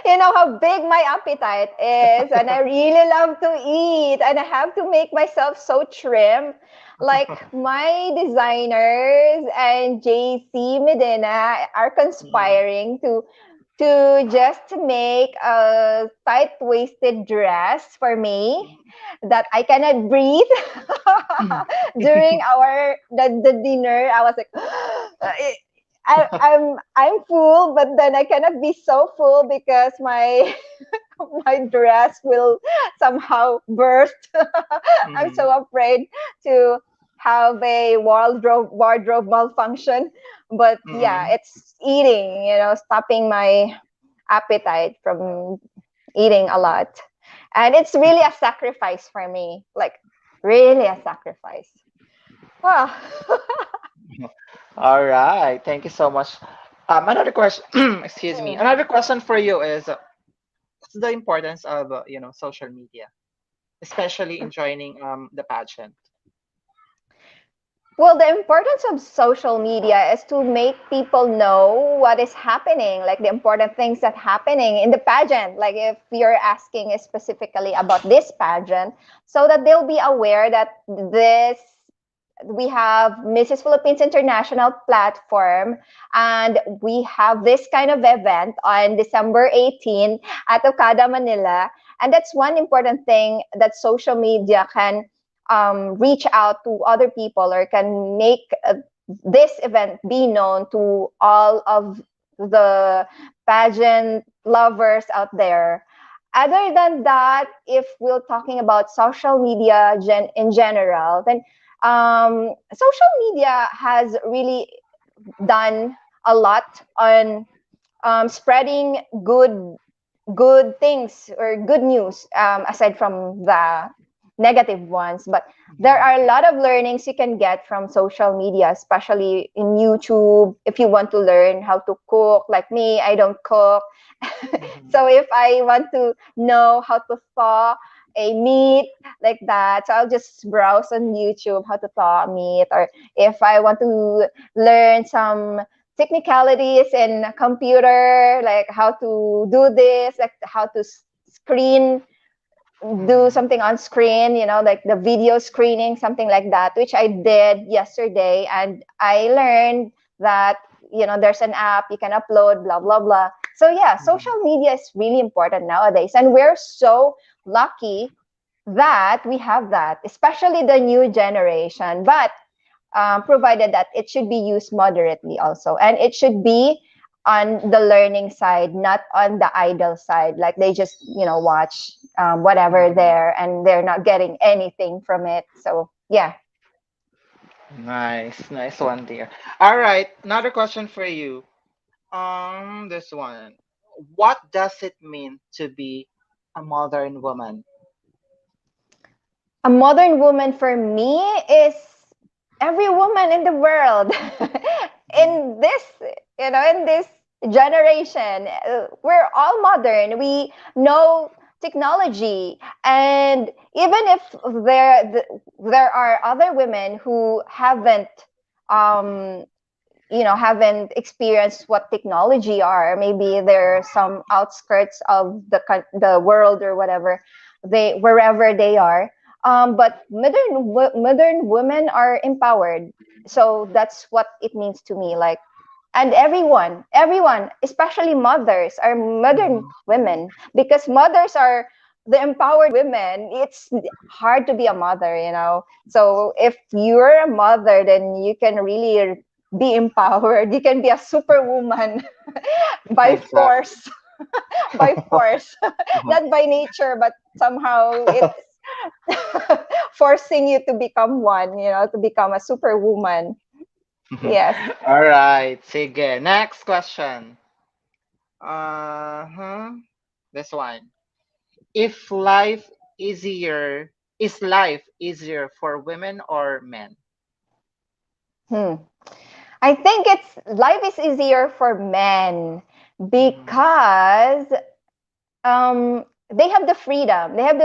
You know how big my appetite is, and I really love to eat, and I have to make myself so trim. Like my designers and JC Medina are Mm, conspiring to just make a tight-waisted dress for me that I cannot breathe during the dinner. I was like, I'm full, but then I cannot be so full because my my dress will somehow burst. I'm mm, so afraid to have a wardrobe malfunction. But yeah, mm. it's eating, stopping my appetite from eating a lot. And it's really a sacrifice for me. Like really a sacrifice. Well, All right. Thank you so much. Another question. Excuse me. hmm. Another question for you is, what's the importance of social media, especially in joining the pageant? Well, the importance of social media is to make people know what is happening, like the important things that happening in the pageant. Like if you're asking specifically about this pageant, so that they'll be aware that this we have Mrs. Philippines International platform, and we have this kind of event on December 18 at Okada, Manila. And that's one important thing that social media can reach out to other people, or can make this event be known to all of the pageant lovers out there. Other than that, if we're talking about social media in general, then social media has really done a lot on spreading good things or good news, aside from the negative ones. But there Mhm. are a lot of learnings you can get from social media, especially in YouTube. If you want to learn how to cook, like me, I don't cook. Mhm. So if I want to know how to thaw a meat, like that, so I'll just browse on YouTube how to thaw a meat. Or if I want to learn some technicalities in a computer, like how to do this, like how to screen do Mhm. something on screen, like the video screening, something like that, which I did yesterday. And I learned that, there's an app you can upload, blah, blah, blah. So, yeah, social Mhm. media is really important nowadays. And we're so lucky that we have that, especially the new generation. But provided that it should be used moderately also. And it should be on the learning side, not on the idle side. Like they just, watch whatever Mhm. there, and they're not getting anything from it. So, yeah. Nice, nice one there. All right, another question for you. This one. What does it mean to be a modern woman? A modern woman for me is every woman in the world. Mhm. In this, in this generation, we're all modern. We know technology. And even if there are other women who um haven't experienced what technology are, maybe they're some outskirts of the world, or whatever, they wherever they are. But modern women are empowered. So that's what it means to me. Like, and everyone, especially mothers, are modern Mhm. women, because mothers are the empowered women. It's hard to be a mother. So if you're a mother, then you can really be empowered. You can be a superwoman by Exactly. force. By force. Not by nature, but somehow it's forcing you to become one, to become a superwoman. Yes. All right, sige. Next question. Uh-huh. This one. If life easier, is life easier for women or men? Hmm. I think it's life is easier for men, Mhm. because they have the freedom. They have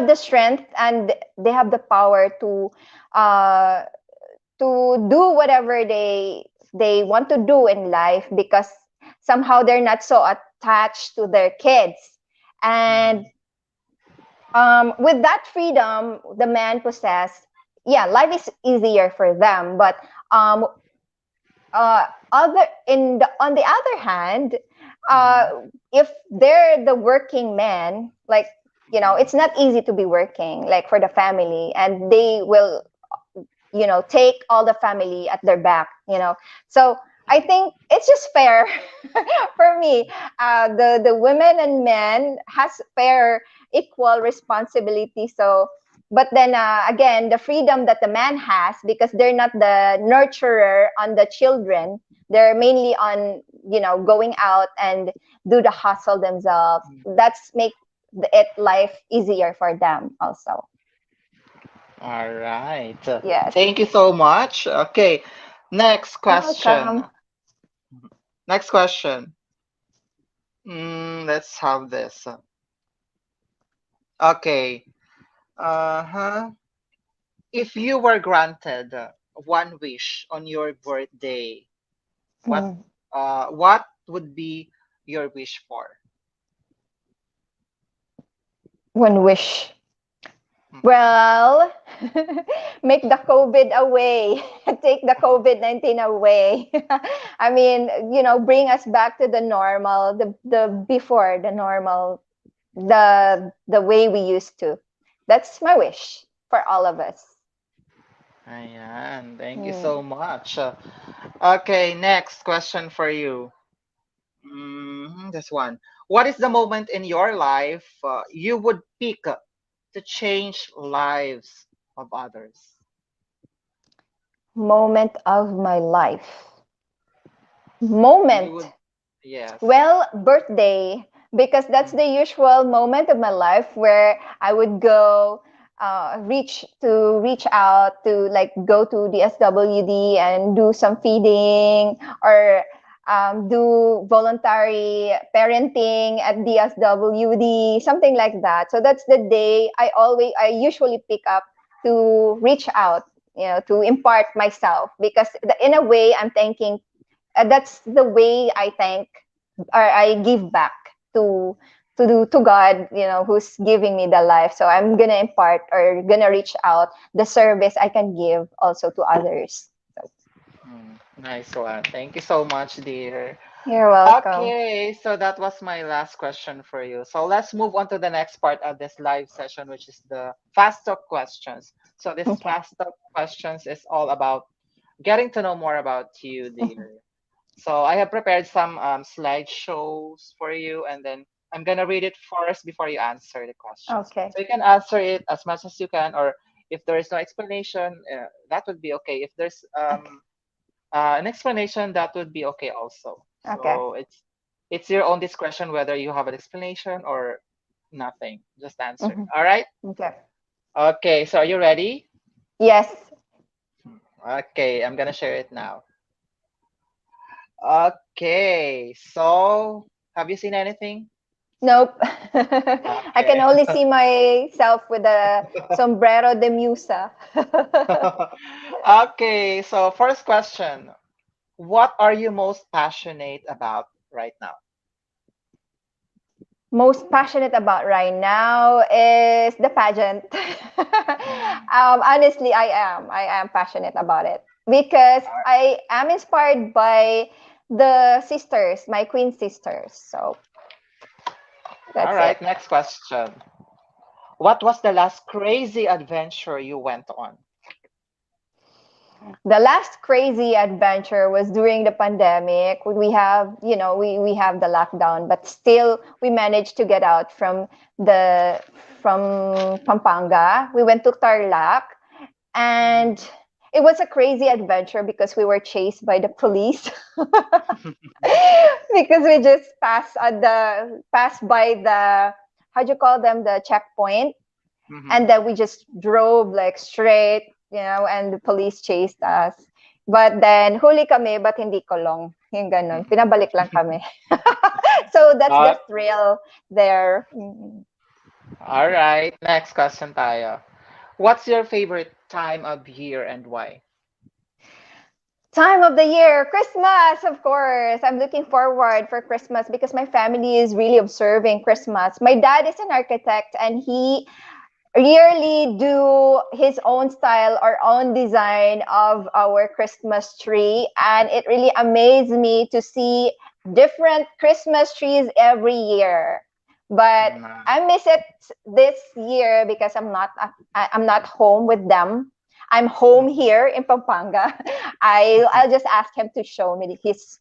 the strength, and they have the power uh, to do whatever they want to do in life, because somehow they're not so attached to their kids. And Mhm. with that freedom the man possess, yeah, life is easier for them. But um, other in the on the other hand, uh, Mhm. if they're the working man, like, it's not easy to be working, like, for the family, and they will, take all the family at their back. So I think it's just fair for me. The women and men has fair, equal responsibility. So, but then again, the freedom that the man has, because they're not the nurturer on the children. They're mainly on, going out and do the hustle themselves. Mhm. That's make it life easier for them also. All right. Yes. Thank you so much. Okay. Next question. Welcome. Next question. Let's have this. Okay. Uh-huh. If you were granted one wish on your birthday, what Hmm. what would be your wish for? One wish. Mhm. Well, make the COVID away. Take the COVID-19 away. I mean, bring us back to the normal, the before the normal, the way we used to. That's my wish for all of us. Ayan. Thank you Hmm. so much. Okay, next question for you. This one. What is the moment in your life you would pick to change lives of others? Moment of my life. Moment. You would, yes. Well, birthday, because that's Mm, the usual moment of my life where I would go reach out to, like, go to the SWD and do some feeding, or do voluntary parenting at the SWD, something like that. So that's the day I usually pick up to reach out, to impart myself, because in a way I'm thinking, that's the way I thank, or I give back to to God, who's giving me the life. So I'm gonna impart, or gonna reach out the service I can give also to others. So nice one. Thank you so much, dear. you're welcome. Okay, so that was my last question for you. So let's move on to the next part of this live session, which is the fast talk questions. So this Okay. fast talk questions is all about getting to know more about you, dear. So I have prepared some slideshows for you, and then I'm gonna read it first before you answer the questions. Okay. So you can answer it as much as you can, or if there is no explanation, that would be okay. If there's an explanation, that would be okay also. Okay. So it's your own discretion whether you have an explanation or nothing. Just answer. Hmm. All right. Okay. Okay. So are you ready? Yes. Okay. I'm gonna share it now. Okay. So have you seen anything? Nope. I can Okay. only see myself with a sombrero de musa. Okay. So first question. What are you most passionate about right now? Most passionate about right now is the pageant. Mm. Honestly, I am passionate about it because I am inspired by the sisters, my queen sisters. So All that's it. right. Next question. What was the last crazy adventure you went on? The last crazy adventure was during the pandemic. We have, we have the lockdown, but still we managed to get out the from Pampanga. We went to Tarlac, and Mhm. it was a crazy adventure because we were chased by the police. Because we just passed by the, how do you call them, the checkpoint, and Mhm. then we just drove like straight, and the police chased us. But then huli kami, but hindi kulong, yung ganun, Mhm. pinabalik lang kami. So that's Uh, the thrill there. Mm. all right. Next question tayo. What's your favorite time of year and why? Time of the year, Christmas, of course. I'm looking forward for Christmas because my family is really observing Christmas. My dad is an architect, and he really do his own style or own design of our Christmas tree, and it really amazed me to see different Christmas trees every year. But Mm, I miss it this year because I'm not home with them. I'm home mhm. here in Pampanga. I'll just ask him to show me his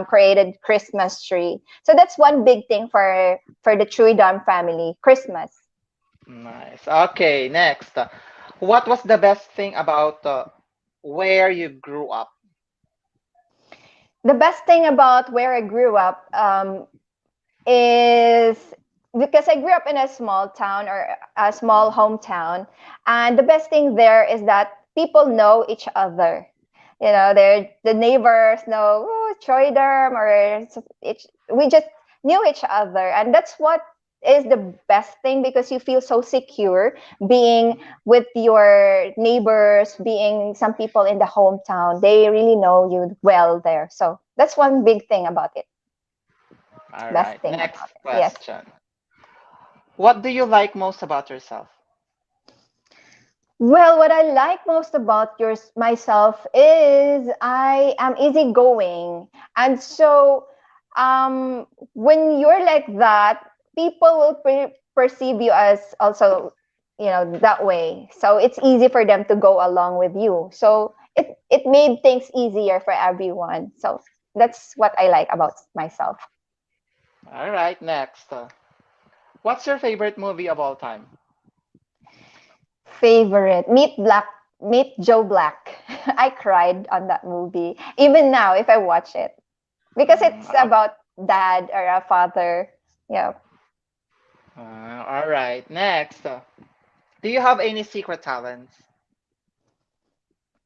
created Christmas tree. So that's one big thing for the Chuy Darm family, Christmas. Nice. Okay, next. What was the best thing about where you grew up? The best thing about where I grew up is because I grew up in a small town or a small hometown, and the best thing there is that people know each other. They're the neighbors know, oh, Choi Derm, or we just knew each other, and that's what is the best thing because you feel so secure being with your neighbors, being some people in the hometown. They really know you well there, so that's one big thing about it. All Best right. thing Next about it. Yes. question. What do you like most about yourself? Well, what I like most about myself is I am easygoing. And so when you're like that, people will perceive you as also, that way. So it's easy for them to go along with you. So it made things easier for everyone. So that's what I like about myself. All right. Next. What's your favorite movie of all time? Favorite, Meet Joe Black. I cried on that movie. Even now, if I watch it. Because Mm, it's about dad or a father. Yeah. all right. Next. Do you have any secret talents?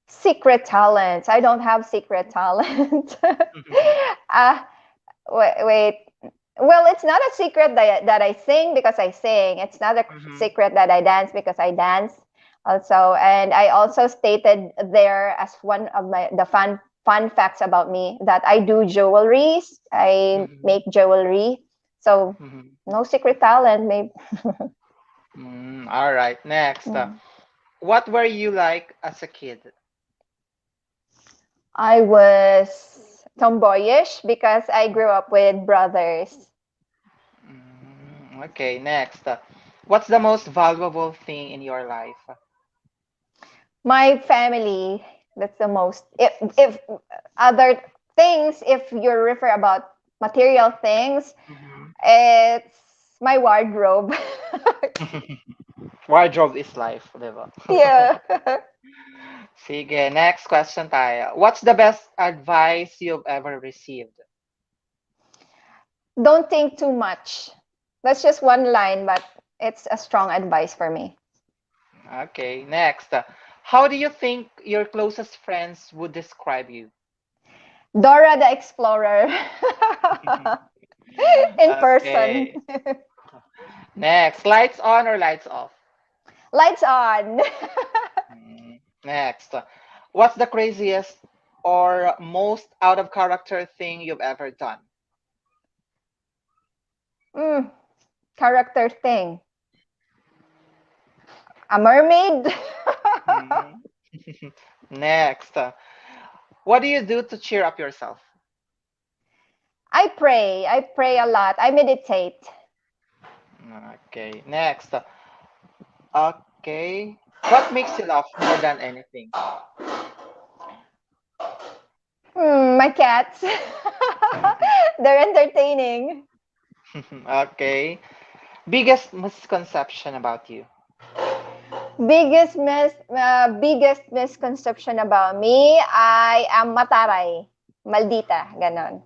Secret talents. I don't have secret talent. uh, wait. Well, it's not a secret that I sing because I sing. It's not a Mhm. secret that I dance because I dance. Also, and I also stated there as one of the fun facts about me that I do jewelries. I Mhm. make jewelry. So Mhm. no secret talent, maybe. All right. Next. Mm. What were you like as a kid? I was tomboyish because I grew up with brothers. Okay. Next. What's the most valuable thing in your life? My family, that's the most. If other things, if you refer about material things, Mhm. it's my wardrobe. Wardrobe is life, di ba? Yeah. Sige, next question tayo. What's the best advice you've ever received? Don't think too much. That's just one line, but it's a strong advice for me. Okay, next. How do you think your closest friends would describe you? Dora the Explorer in person. Okay, next. Lights on or lights off? Lights on. Next. What's the craziest or most out of character thing you've ever done? Mm, character thing. A mermaid? Mhm. Next. What do you do to cheer up yourself? I pray. I pray a lot. I meditate. Okay, next. Okay. What makes you laugh more than anything? My cats. They're entertaining. Okay. Biggest misconception about you? Biggest misconception about me, I am mataray. Maldita, ganon.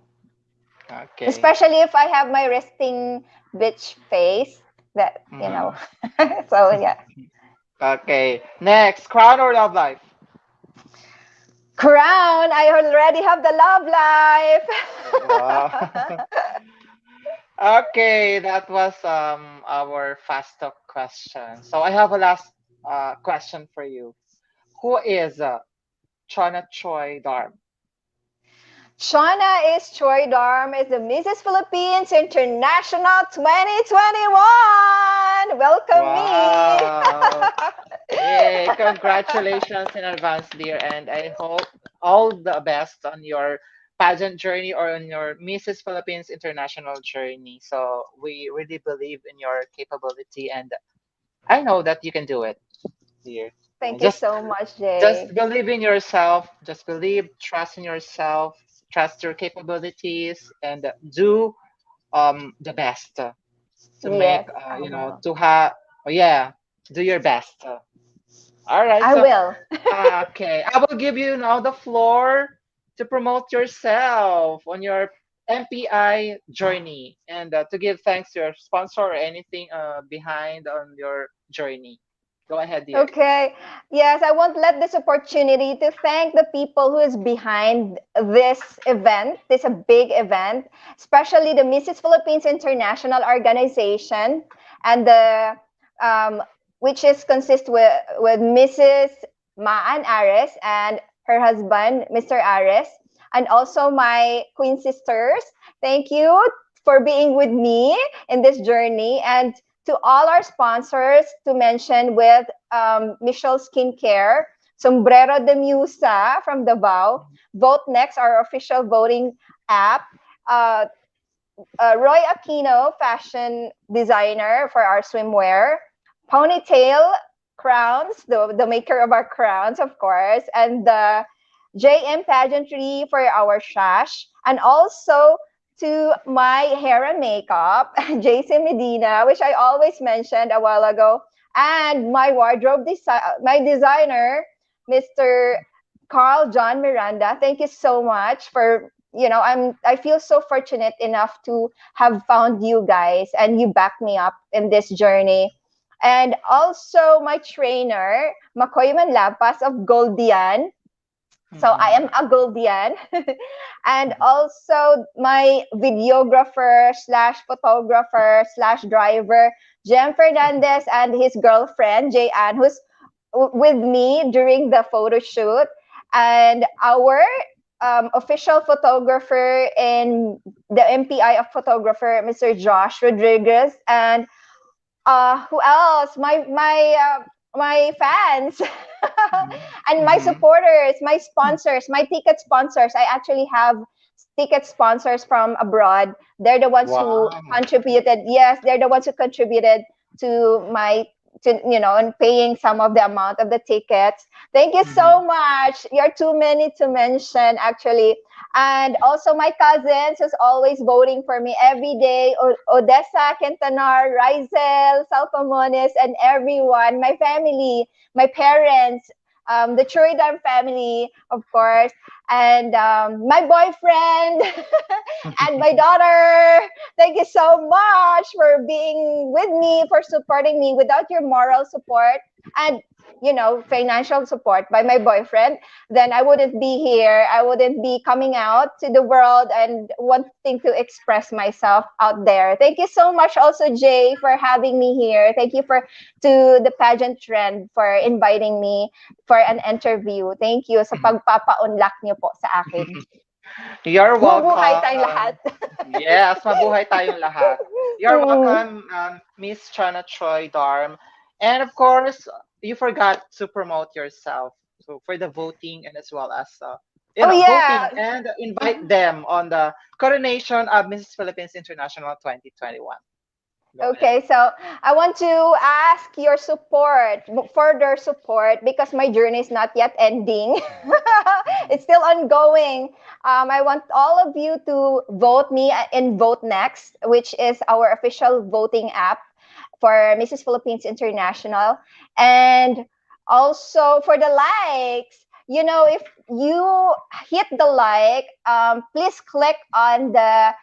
Okay. Especially if I have my resting bitch face. That, Mhm. So, yeah. Okay. Next, crown or love life? Crown, I already have the love Wow. life. Okay, that was our fast talk question. So I have a last question for you. Who is Chona Choi Darm? Shauna is Choi Darm is the Mrs. Philippines International 2021. Welcome me. Wow. Yay, congratulations in advance, dear, and I hope all the best on your pageant journey or on your Mrs. Philippines International journey. So we really believe in your capability, and I know that you can do it, dear. Thank you Just so much, just Jay. believe in yourself. Just believe, trust in yourself, trust your capabilities, and do the best to make Yes, I will. to have yeah, do your best. All right, I so will. okay, I will give you now the floor to promote yourself on your MPI journey, and to give thanks to your sponsor or anything behind on your journey. Go ahead, dear. Okay. Yes, I won't let this opportunity to thank the people who is behind this event. This is a big event, especially the Mrs. Philippines International Organization and the which is consist with Mrs. Maan Ares and her husband, Mr. Ares, and also my queen sisters. Thank you for being with me in this journey, and to all our sponsors to mention with Michelle Skincare, Sombrero de Musa from Davao, Vote Next, our official voting app, uh, Roy Aquino, fashion designer for our swimwear, Ponytail Crowns, the maker of our crowns, of course, and the JM Pageantry for our shash, and also to my hair and makeup, JC Medina, which I always mentioned a while ago, and my my designer, Mr. Carl John Miranda. Thank you so much for, I feel so fortunate enough to have found you guys, and you back me up in this journey. And also my trainer, Makoy Manlapas of Goldian. So I Mhm. am a Goldian. And also my videographer slash photographer slash driver, Jem Fernandez, and his girlfriend, Jay Ann, who's with me during the photo shoot. And our official photographer in the MPI of photographer, Mr. Josh Rodriguez. And who else? My fans and my Mhm. supporters, my sponsors, my ticket sponsors. I actually have ticket sponsors from abroad. They're the ones who Wow. contributed. Yes, they're the ones who contributed to my and paying some of the amount of the tickets. Thank you Mhm. so much. You're too many to mention, actually. And also my cousins who's always voting for me every day. Odessa, Quintanar, Rizel, Salpamones, and everyone. My family, my parents, the Choy Darm family, of course, and my boyfriend and my daughter. Thank you so much for being with me, for supporting me. Without your moral support and financial support by my boyfriend, then I wouldn't be here. I wouldn't be coming out to the world and wanting to express myself out there. Thank you so much also, Jay, for having me here. Thank you to the pageant trend for inviting me for an interview. Thank you sa pagpapaunlak niyo po sa akin. You're Mabuhay welcome. tayong lahat. Yes, mabuhay tayong lahat. You're welcome, Miss Chona Choi Darm. And of course, you forgot to promote yourself. So for the voting and as well as Oh voting yeah. and invite them on the coronation of Mrs. Philippines International 2021. Go ahead. Okay, so I want to ask your support, further support, because my journey is not yet ending. It's still ongoing. I want all of you to vote me in Vote Next, which is our official voting app for Mrs. Philippines International. And also for the likes, if you hit the like, please click on the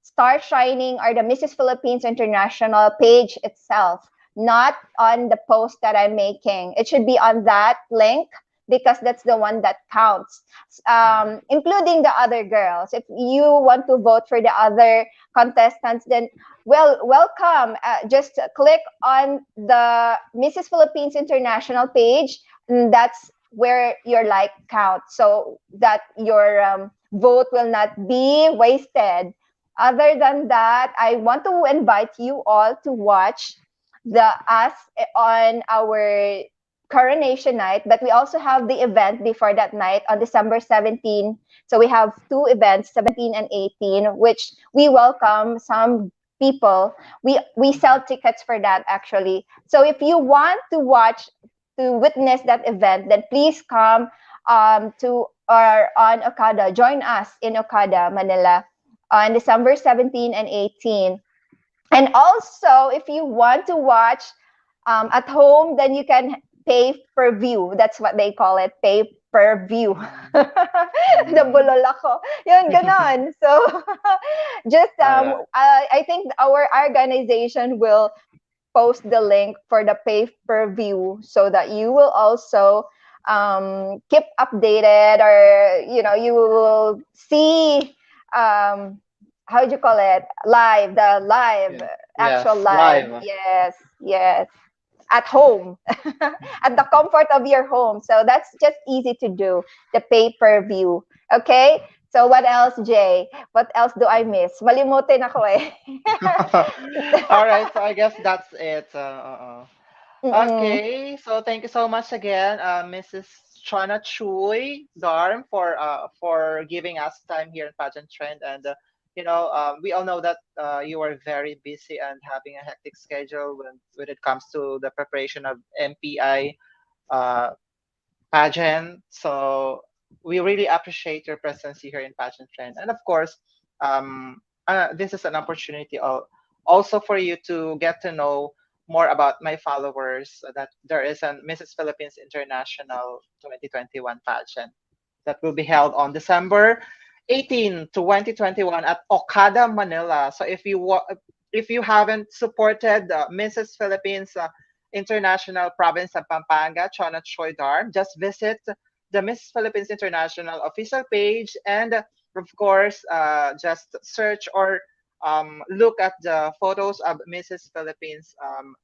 Star Shining or the Mrs. Philippines International page itself, not on the post that I'm making. It should be on that link because that's the one that counts, including the other girls. If you want to vote for the other contestants, then welcome. Just click on the Mrs. Philippines International page, and that's where your like counts, so that your vote will not be wasted. Other than that, I want to invite you all to watch us on our coronation night, but we also have the event before that night on December 17. So we have two events, 17 and 18, which we welcome some people. We sell tickets for that, actually. So if you want to witness that event, then please come to or on Okada. Join us in Okada, Manila on December 17 and 18. And also, if you want to watch at home, then you can pay per view. That's what they call it, pay per view. Mm. Mm. Nabulol ako. Yun, ganon. So, just, Alright. I think our organization will post the link for the pay-per-view so that you will also keep updated, or you will see, um, how do you call it, live, the live, Yeah. actual Yes, live. live. Yes, yes, at home, at the comfort of your home. So that's just easy to do, the pay-per-view. Okay, so what else, Jay? What else do I miss? Malimutin ako eh. All right, so I guess that's it. Mm-mm. Okay, so thank you so much again, Mrs. Chona Chuy Darm, for giving us time here in Pageant Trend. And we all know that you are very busy and having a hectic schedule when it comes to the preparation of MPI uh, pageant. So we really appreciate your presence here in Pageant Trend. And of course, um, this is an opportunity also for you to get to know more about my followers, that there is a Mrs. Philippines International 2021 pageant that will be held on December 18, 2021 at Okada, Manila. So if you haven't supported Mrs. Philippines International Province of Pampanga, Chona Choy Darm, just visit the Miss Philippines International official page, and of course, just search or look at the photos of Mrs. Philippines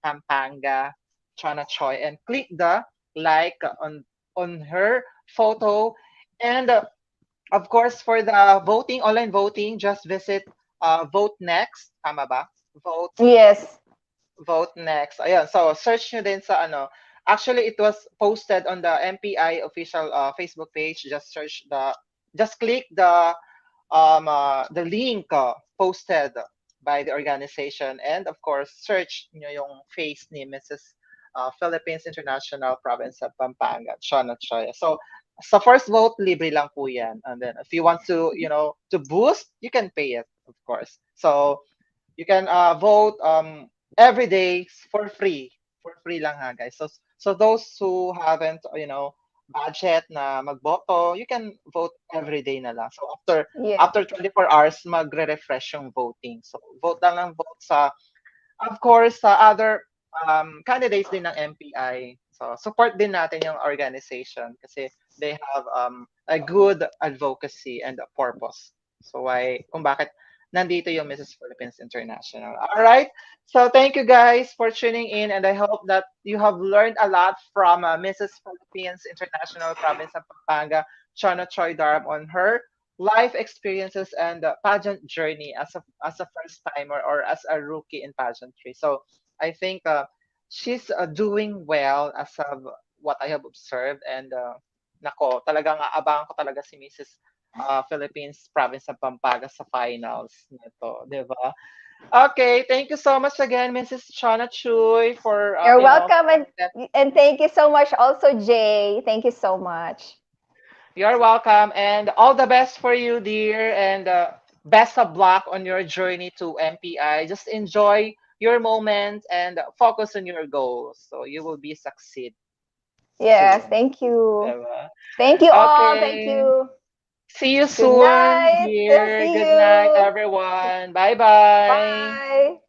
Pampanga, Chona Choy, and click the like on her photo. And of course, for the voting, online voting, just visit Vote Next. Tama ba? Vote Yes. Vote Next. Ayan, so search nyo din sa ano. Actually, it was posted on the MPI official Facebook page. Just click the link posted by the organization, and of course, search nyo yung face ni Mrs. Philippines International Province of Pampanga, Chona Choy. So, sa first vote, libre lang po yan. And then, if you want to, to boost, you can pay it, of course. So, you can vote every day for free lang ha guys. So those who haven't budget na magboto, you can vote every day na lang. So Yes. after 24 hours magre-refresh yung voting. So vote lang ng vote sa, of course, sa other candidates din ng MPI. So support din natin yung organization kasi they have a good advocacy and a purpose. So kung bakit nandito yung Mrs. Philippines International. All right. So thank you guys for tuning in, and I hope that you have learned a lot from Mrs. Philippines International Province of Pampanga, Chona Choy Darm, on her life experiences and pageant journey as a first timer or as a rookie in pageantry. So I think she's doing well as of what I have observed, and nako, talagang aabangan ko talaga si Mrs. Philippines Province of Pampanga sa finals nito, 'di ba? Okay, thank you so much again, Mrs. Chona Chuy, for You're welcome, for that. and thank you so much also, Jay. Thank you so much. You're welcome, and all the best for you, dear, and best of luck on your journey to MPI. Just enjoy your moment and focus on your goals, so you will be succeed Yes, soon. thank you. Diba? Thank you all. Thank Okay. you. See you Good soon, night. dear. See Good night, you. everyone. Bye bye. Bye.